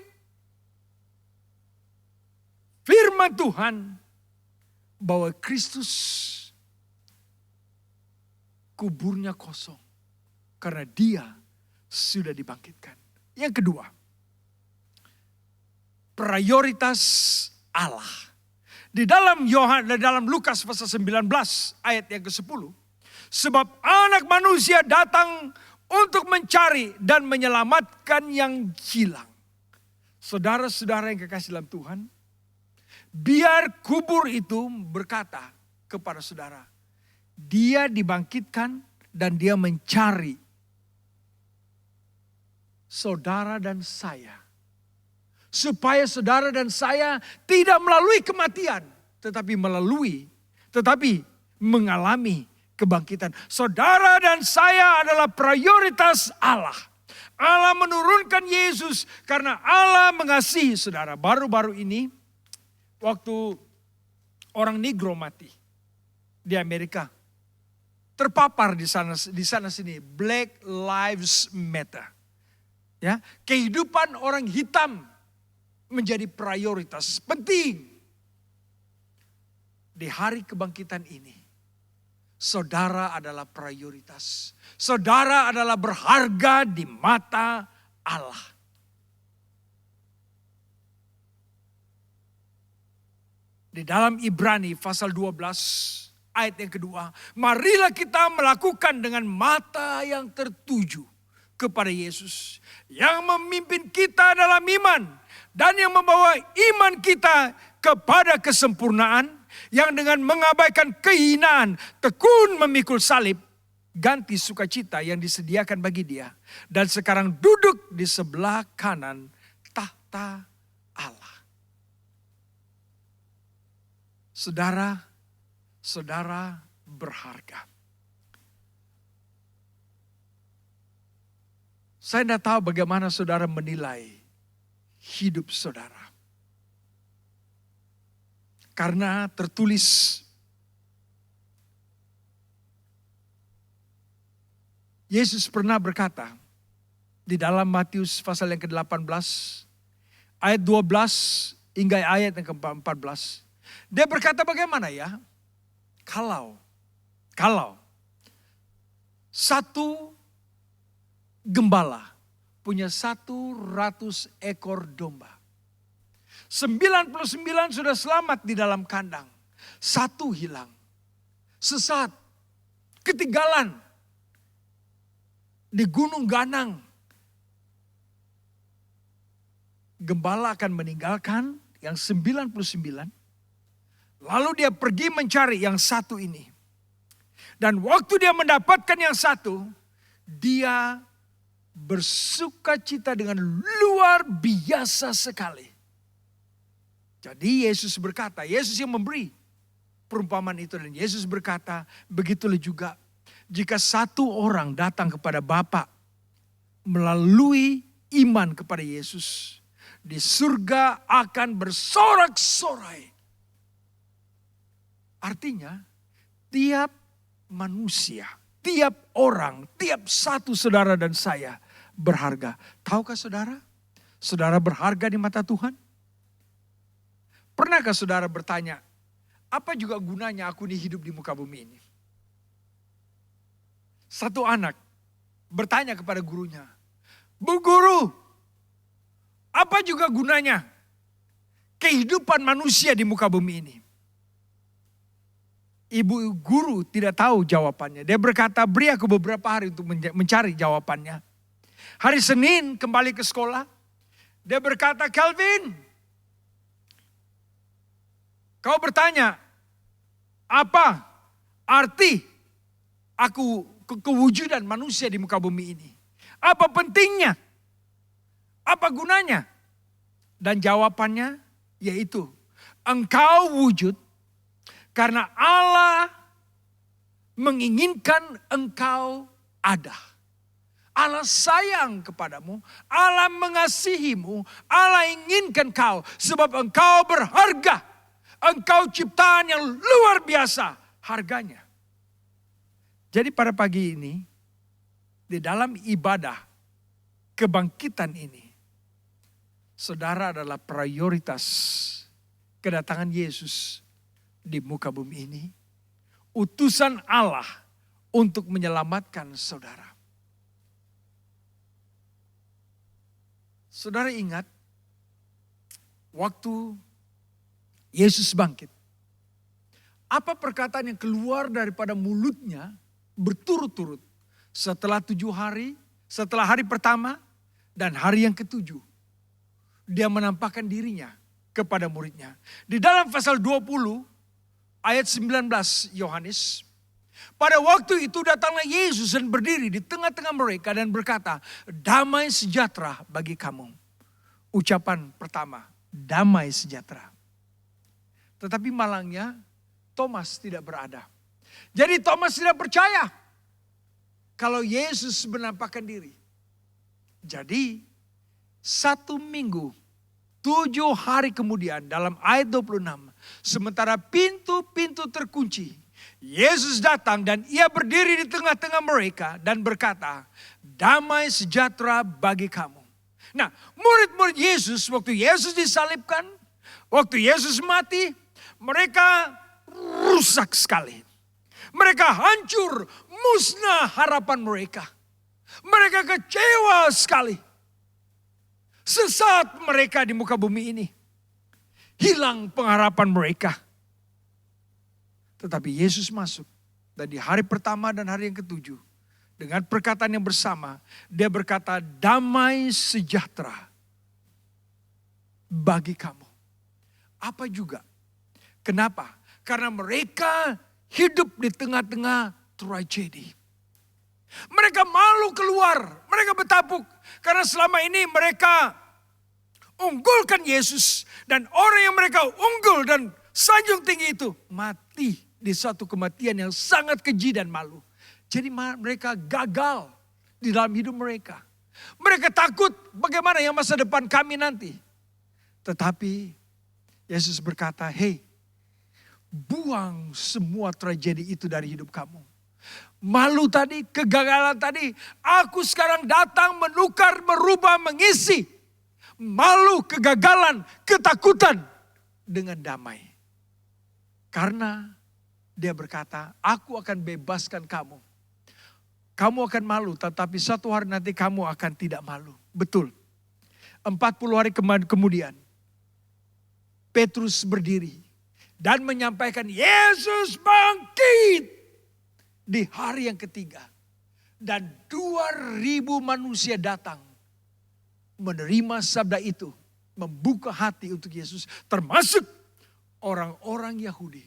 Speaker 2: firman Tuhan bahwa Kristus kuburnya kosong karena dia sudah dibangkitkan. Yang kedua, prioritas Allah. Di dalam Lukas pasal 19 ayat yang ke-10. Sebab anak manusia datang untuk mencari dan menyelamatkan yang hilang. Saudara-saudara yang kekasih dalam Tuhan, biar kubur itu berkata kepada saudara, dia dibangkitkan dan dia mencari saudara dan saya. Supaya saudara dan saya tidak melalui kematian, tetapi mengalami kebangkitan. Saudara dan saya adalah prioritas Allah. Allah menurunkan Yesus karena Allah mengasihi saudara. Baru-baru ini waktu orang Negro mati di Amerika, terpapar di sana sini, Black Lives Matter. Ya, kehidupan orang hitam menjadi prioritas penting. Di hari kebangkitan ini, saudara adalah prioritas. Saudara adalah berharga di mata Allah. Di dalam Ibrani pasal 12 ayat yang kedua, marilah kita melakukan dengan mata yang tertuju kepada Yesus yang memimpin kita dalam iman dan yang membawa iman kita kepada kesempurnaan, yang dengan mengabaikan kehinaan tekun memikul salib, ganti sukacita yang disediakan bagi dia, dan sekarang duduk di sebelah kanan tahta Allah. Saudara berharga. Saya tidak tahu bagaimana saudara menilai hidup saudara. Karena tertulis, Yesus pernah berkata di dalam Matius pasal yang ke-18 ayat 12 hingga ayat yang ke-14. Dia berkata bagaimana ya? Kalau satu gembala punya 100 ekor domba. 99 sudah selamat di dalam kandang. Satu hilang. Sesat. Ketinggalan. Di gunung ganang. Gembala akan meninggalkan yang 99. Lalu dia pergi mencari yang satu ini. Dan waktu dia mendapatkan yang satu, dia bersukacita dengan luar biasa sekali. Jadi Yesus berkata, Yesus yang memberi perumpamaan itu, dan Yesus berkata, begitulah juga jika satu orang datang kepada Bapa melalui iman kepada Yesus, di surga akan bersorak-sorai. Artinya, tiap manusia, tiap orang, tiap satu saudara dan saya berharga. Tahukah saudara? Saudara berharga di mata Tuhan? Pernahkah saudara bertanya, apa juga gunanya aku ini hidup di muka bumi ini? Satu anak bertanya kepada gurunya, Bu Guru, apa juga gunanya kehidupan manusia di muka bumi ini? Ibu guru tidak tahu jawabannya. Dia berkata, beri aku beberapa hari untuk mencari jawabannya. Hari Senin kembali ke sekolah. Dia berkata, Calvin, kau bertanya, apa arti kewujudan manusia di muka bumi ini? Apa pentingnya? Apa gunanya? Dan jawabannya yaitu, engkau wujud karena Allah menginginkan engkau ada. Allah sayang kepadamu, Allah mengasihimu, Allah inginkan kau sebab engkau berharga. Engkau ciptaan yang luar biasa harganya. Jadi pada pagi ini, di dalam ibadah kebangkitan ini, saudara adalah prioritas kedatangan Yesus di muka bumi ini. Utusan Allah untuk menyelamatkan saudara. Saudara ingat, waktu Yesus bangkit, apa perkataan yang keluar daripada mulutnya berturut-turut setelah 7 hari, setelah hari pertama dan hari yang ke-7. Dia menampakkan dirinya kepada muridnya. Di dalam pasal 20 ayat 19 Yohanes, pada waktu itu datanglah Yesus dan berdiri di tengah-tengah mereka dan berkata, damai sejahtera bagi kamu. Ucapan pertama, damai sejahtera. Tetapi malangnya Thomas tidak berada. Jadi Thomas tidak percaya kalau Yesus menampakkan diri. Jadi 1 minggu, 7 hari kemudian dalam ayat 26. Sementara pintu-pintu terkunci. Yesus datang dan ia berdiri di tengah-tengah mereka dan berkata, damai sejahtera bagi kamu. Nah, murid-murid Yesus waktu Yesus disalibkan, waktu Yesus mati, mereka rusak sekali. Mereka hancur, musnah harapan mereka. Mereka kecewa sekali. Sesat mereka di muka bumi ini. Hilang pengharapan mereka. Tetapi Yesus masuk. Dan di hari pertama dan hari yang ke-7. Dengan perkataan yang bersama. Dia berkata, damai sejahtera bagi kamu. Apa juga? Kenapa? Karena mereka hidup di tengah-tengah tragedi. Mereka malu keluar. Mereka bertapuk. Karena selama ini mereka unggulkan Yesus. Dan orang yang mereka unggul dan sanjung tinggi itu mati di suatu kematian yang sangat keji dan malu. Jadi mereka gagal di dalam hidup mereka. Mereka takut bagaimana yang masa depan kami nanti. Tetapi Yesus berkata, hey, buang semua tragedi itu dari hidup kamu. Malu tadi, kegagalan tadi, aku sekarang datang menukar, merubah, mengisi. Malu, kegagalan, ketakutan dengan damai. Karena dia berkata, aku akan bebaskan kamu. Kamu akan malu, tetapi suatu hari nanti kamu akan tidak malu. Betul. 40 hari kemudian, Petrus berdiri dan menyampaikan, Yesus bangkit di hari yang ketiga. Dan 2.000 manusia datang menerima sabda itu, membuka hati untuk Yesus, termasuk orang-orang Yahudi,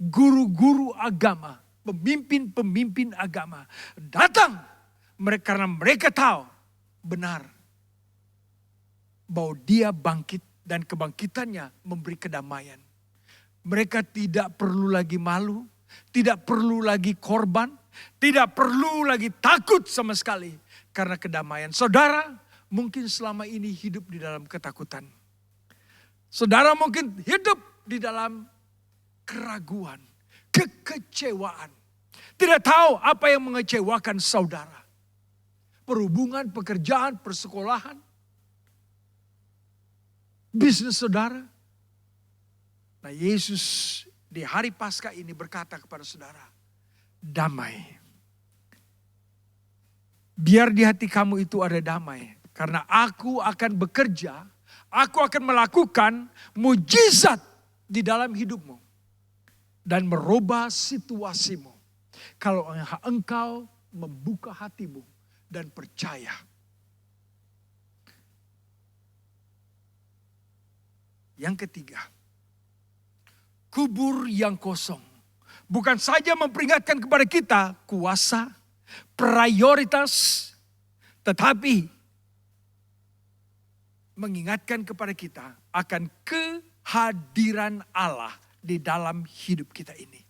Speaker 2: guru-guru agama, pemimpin-pemimpin agama datang karena mereka tahu benar bahwa dia bangkit dan kebangkitannya memberi kedamaian. Mereka tidak perlu lagi malu, tidak perlu lagi korban, tidak perlu lagi takut sama sekali karena kedamaian. Saudara mungkin selama ini hidup di dalam ketakutan. Saudara mungkin hidup di dalam keraguan, kekecewaan. Tidak tahu apa yang mengecewakan saudara. Perhubungan, pekerjaan, persekolahan, bisnis saudara. Nah, Yesus di hari Paskah ini berkata kepada saudara, damai. Biar di hati kamu itu ada damai. Karena aku akan bekerja, aku akan melakukan mujizat di dalam hidupmu. Dan merubah situasimu. Kalau engkau membuka hatimu dan percaya. Yang ketiga, kubur yang kosong. Bukan saja memperingatkan kepada kita kuasa, prioritas, tetapi mengingatkan kepada kita akan kehadiran Allah di dalam hidup kita ini.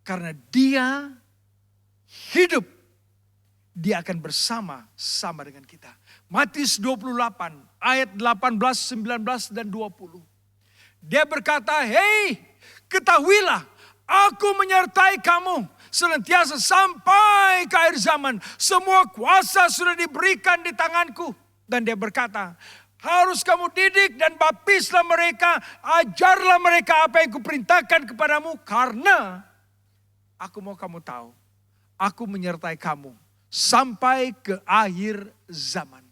Speaker 2: Karena Dia hidup, Dia akan bersama-sama dengan kita. Matius 28 ayat 18, 19 dan 20. Dia berkata, "Hei, ketahuilah, aku menyertai kamu senantiasa sampai ke akhir zaman. Semua kuasa sudah diberikan di tanganku." Dan dia berkata, "Harus kamu didik dan baptislah mereka, ajarlah mereka apa yang kuperintahkan kepadamu. Karena aku mau kamu tahu, aku menyertai kamu sampai ke akhir zaman."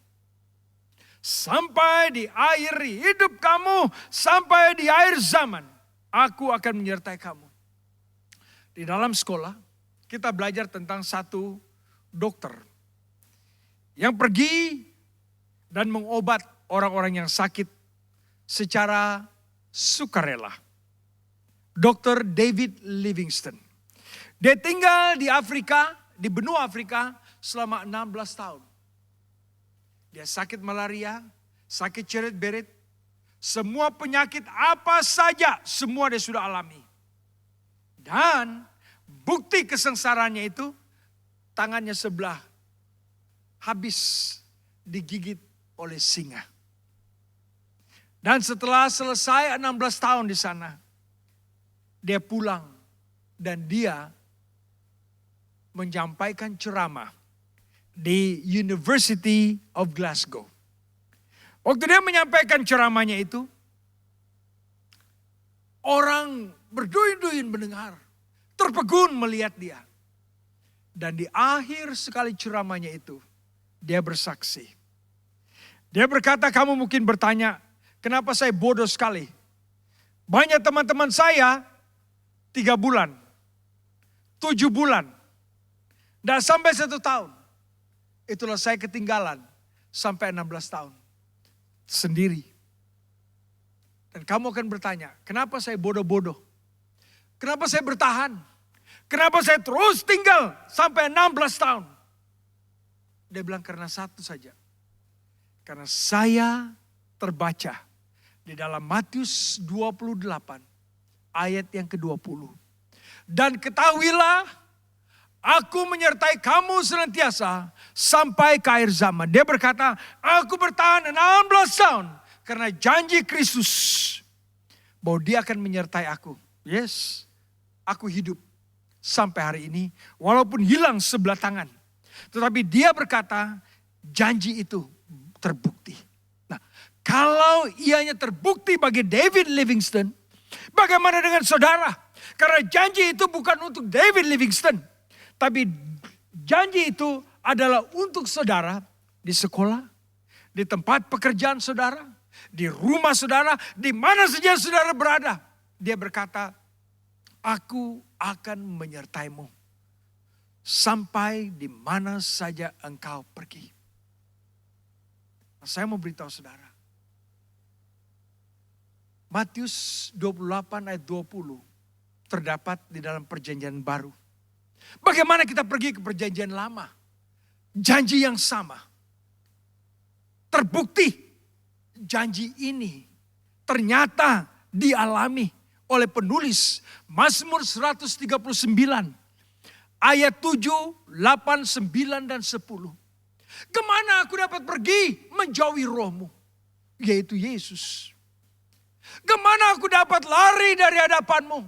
Speaker 2: Sampai di akhir hidup kamu, sampai di akhir zaman, aku akan menyertai kamu. Di dalam sekolah, kita belajar tentang satu dokter yang pergi dan mengobat orang-orang yang sakit secara sukarela. Dr. David Livingstone. Dia tinggal di Afrika, di benua Afrika selama 16 tahun. Dia sakit malaria, sakit ceret-beret, semua penyakit apa saja, semua dia sudah alami. Dan bukti kesengsaraannya itu, tangannya sebelah habis digigit oleh singa. Dan setelah selesai 16 tahun di sana, dia pulang dan dia menyampaikan ceramah di University of Glasgow. Waktu dia menyampaikan ceramahnya itu, orang berduyun-duyun mendengar, terpegun melihat dia. Dan di akhir sekali ceramahnya itu, dia bersaksi. Dia berkata, "Kamu mungkin bertanya, kenapa saya bodoh sekali? Banyak teman-teman saya 3 bulan, 7 bulan, dan sampai 1 tahun. Itulah saya ketinggalan sampai 16 tahun. Sendiri. Dan kamu akan bertanya, kenapa saya bodoh-bodoh? Kenapa saya bertahan? Kenapa saya terus tinggal sampai 16 tahun? Dia bilang karena satu saja. Karena saya terbaca di dalam Matius 28 ayat yang ke-20. Dan ketahuilah, aku menyertai kamu senantiasa sampai ke akhir zaman. Dia berkata, aku bertahan 16 tahun karena janji Kristus bahwa dia akan menyertai aku. Yes, aku hidup sampai hari ini walaupun hilang sebelah tangan. Tetapi dia berkata, janji itu terbukti. Nah, kalau ianya terbukti bagi David Livingstone, bagaimana dengan saudara? Karena janji itu bukan untuk David Livingstone, tapi janji itu adalah untuk saudara di sekolah, di tempat pekerjaan saudara, di rumah saudara, di mana saja saudara berada. Dia berkata, aku akan menyertaimu sampai di mana saja engkau pergi. Nah, saya mau beritahu saudara, Matius 28 ayat 20 terdapat di dalam perjanjian baru. Bagaimana kita pergi ke perjanjian lama? Janji yang sama. Terbukti janji ini ternyata dialami oleh penulis Mazmur 139 ayat 7, 8, 9 dan 10. Kemana aku dapat pergi menjauhi rohmu? Yaitu Yesus. Kemana aku dapat lari dari hadapanmu?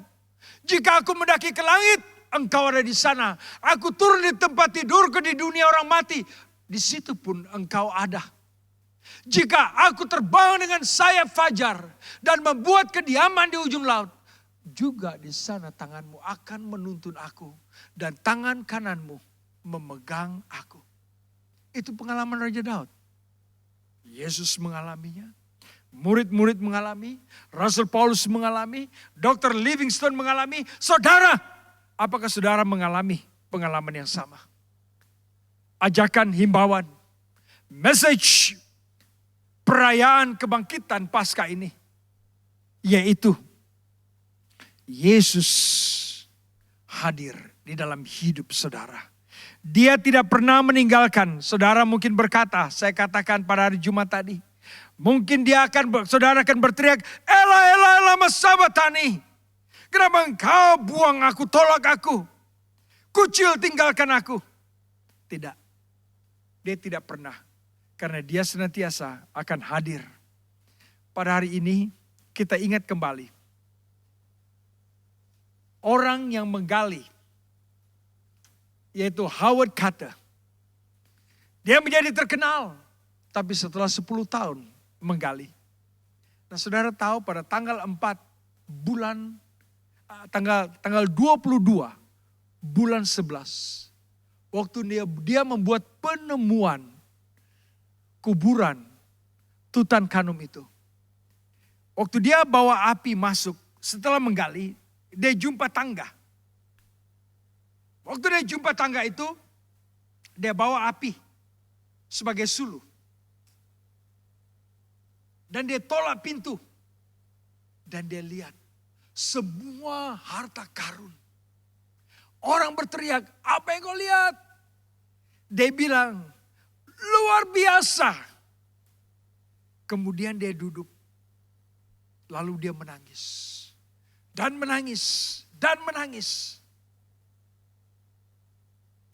Speaker 2: Jika aku mendaki ke langit, engkau ada di sana. Aku turun di tempat tidurku di dunia orang mati, di situ pun engkau ada. Jika aku terbang dengan sayap fajar dan membuat kediaman di ujung laut, juga di sana tanganmu akan menuntun aku dan tangan kananmu memegang aku. Itu pengalaman Raja Daud. Yesus mengalaminya, murid-murid mengalami, Rasul Paulus mengalami, Dr. Livingstone mengalami. Saudara, apakah saudara mengalami pengalaman yang sama? Ajakan, himbauan, message perayaan kebangkitan Paskah ini. Yaitu Yesus hadir di dalam hidup saudara. Dia tidak pernah meninggalkan. Saudara mungkin berkata, saya katakan pada hari Jumat tadi. Mungkin saudara akan berteriak, Ela, Ela, lama sabatani. Kenapa engkau buang aku, tolak aku. Kucil tinggalkan aku. Tidak. Dia tidak pernah. Karena dia senantiasa akan hadir. Pada hari ini kita ingat kembali. Orang yang menggali. Yaitu Howard Carter. Dia menjadi terkenal. Tapi setelah 10 tahun menggali. Nah saudara tahu pada tanggal 4 bulan. Tanggal 22 bulan 11. Waktu dia membuat penemuan kuburan Tutankhamun itu. Waktu dia bawa api masuk setelah menggali, dia jumpa tangga. Waktu dia jumpa tangga itu, dia bawa api sebagai suluh. Dan dia tolak pintu. Dan dia lihat semua harta karun. Orang berteriak, apa yang kau lihat? Dia bilang, luar biasa. Kemudian dia duduk. Lalu dia menangis. Dan menangis. Dan menangis.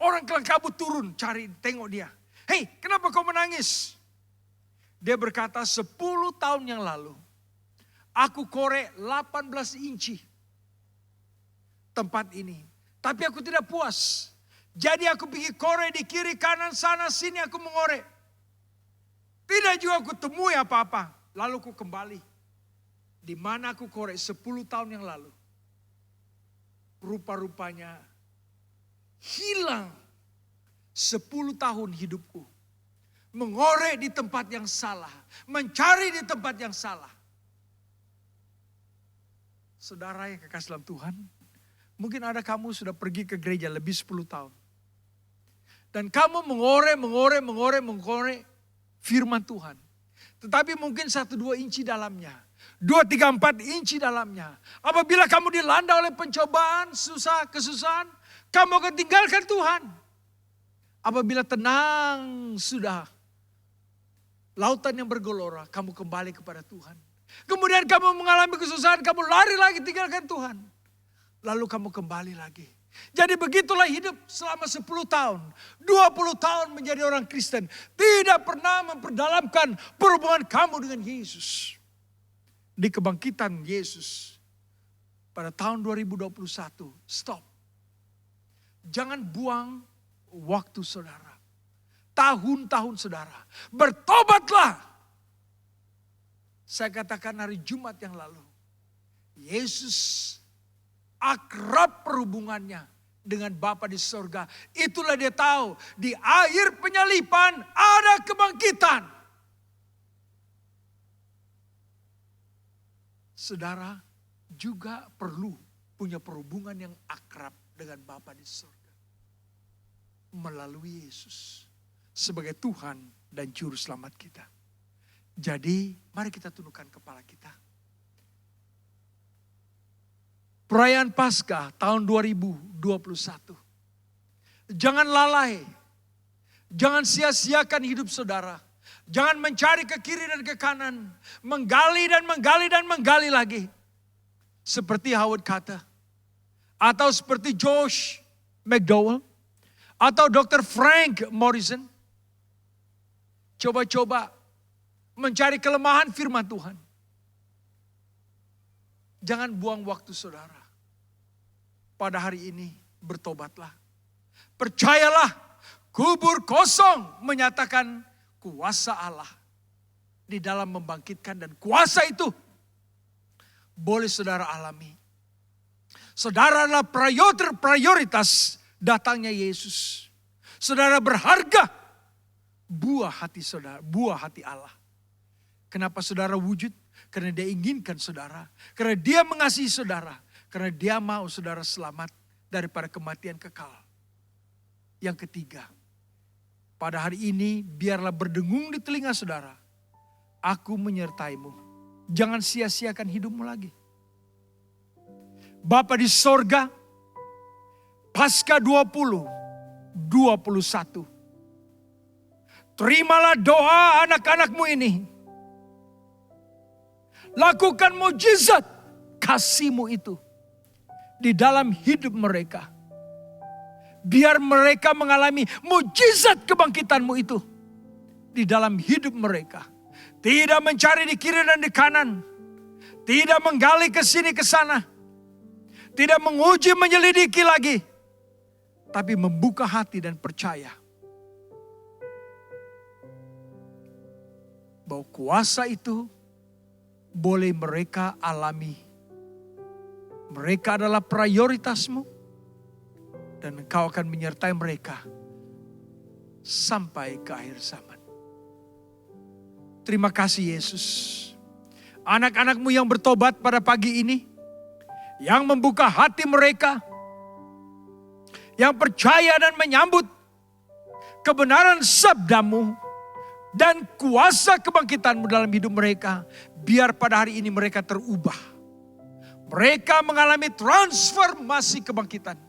Speaker 2: Orang kelang kabut turun cari tengok dia. Hei, kenapa kau menangis? Dia berkata 10 tahun yang lalu. Aku korek 18 inci. Tempat ini. Tapi aku tidak puas. Jadi aku pergi korek di kiri kanan sana sini aku mengorek. Tidak juga aku temui apa-apa. Lalu aku kembali. Di mana aku korek 10 tahun yang lalu. Rupa-rupanya hilang 10 tahun hidupku. Mengorek di tempat yang salah. Mencari di tempat yang salah. Saudara yang kekasih dalam Tuhan. Mungkin ada kamu sudah pergi ke gereja lebih 10 tahun. Dan kamu mengorek firman Tuhan. Tetapi mungkin 1-2 inci dalamnya. 2-3-4 inci dalamnya. Apabila kamu dilanda oleh pencobaan, kesusahan. Kamu akan tinggalkan Tuhan. Apabila tenang sudah. Lautan yang bergelora, kamu kembali kepada Tuhan. Kemudian kamu mengalami kesusahan, kamu lari lagi tinggalkan Tuhan. Lalu kamu kembali lagi. Jadi begitulah hidup selama 10 tahun. 20 tahun menjadi orang Kristen. Tidak pernah memperdalamkan perhubungan kamu dengan Yesus. Di kebangkitan Yesus. Pada tahun 2021. Stop. Jangan buang waktu saudara. Tahun-tahun saudara. Bertobatlah. Saya katakan hari Jumat yang lalu. Yesus akrab perhubungannya dengan Bapa di sorga. Itulah dia tahu. Di akhir penyalipan ada kebangkitan. Saudara juga perlu punya perhubungan yang akrab dengan Bapa di sorga. Melalui Yesus. Sebagai Tuhan dan Juru Selamat kita. Jadi mari kita tundukkan kepala kita. Perayaan Paskah tahun 2021. Jangan lalai. Jangan sia-siakan hidup saudara. Jangan mencari ke kiri dan ke kanan. Menggali dan menggali dan menggali lagi. Seperti Howard Carter. Atau seperti Josh McDowell. Atau Dr. Frank Morrison. Coba-coba mencari kelemahan firman Tuhan. Jangan buang waktu saudara. Pada hari ini bertobatlah. Percayalah, kubur kosong menyatakan kuasa Allah di dalam membangkitkan, dan kuasa itu boleh saudara alami. Saudara adalah prioritas datangnya Yesus. Saudara berharga. Buah hati saudara, buah hati Allah. Kenapa saudara wujud? Karena dia inginkan saudara. Karena dia mengasihi saudara. Karena dia mau saudara selamat daripada kematian kekal. Yang ketiga, pada hari ini biarlah berdengung di telinga saudara. Aku menyertaimu. Jangan sia-siakan hidupmu lagi. Bapa di sorga, Paskah 2021. Terimalah doa anak-anakmu ini. Lakukan mujizat kasih-Mu itu di dalam hidup mereka. Biar mereka mengalami mujizat kebangkitan-Mu itu di dalam hidup mereka. Tidak mencari di kiri dan di kanan. Tidak menggali ke sini ke sana. Tidak menguji menyelidiki lagi. Tapi membuka hati dan percaya bahwa kuasa itu boleh mereka alami. Mereka adalah prioritas-Mu. Dan Engkau akan menyertai mereka sampai ke akhir zaman. Terima kasih Yesus. Anak-anak-Mu yang bertobat pada pagi ini. Yang membuka hati mereka. Yang percaya dan menyambut kebenaran sabda-Mu. Dan kuasa kebangkitan-Mu dalam hidup mereka. Biar pada hari ini mereka terubah. Mereka mengalami transformasi kebangkitan.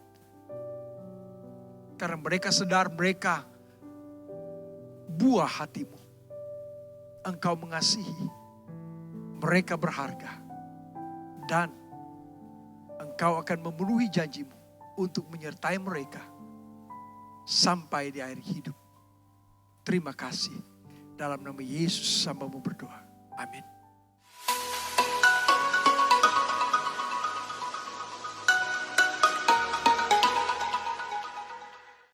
Speaker 2: Karena mereka sadar mereka buah hati-Mu. Engkau mengasihi. Mereka berharga. Dan Engkau akan memenuhi janji-Mu untuk menyertai mereka sampai di akhir hidup. Terima kasih. Dalam nama Yesus hamba-Mu berdoa. Amin.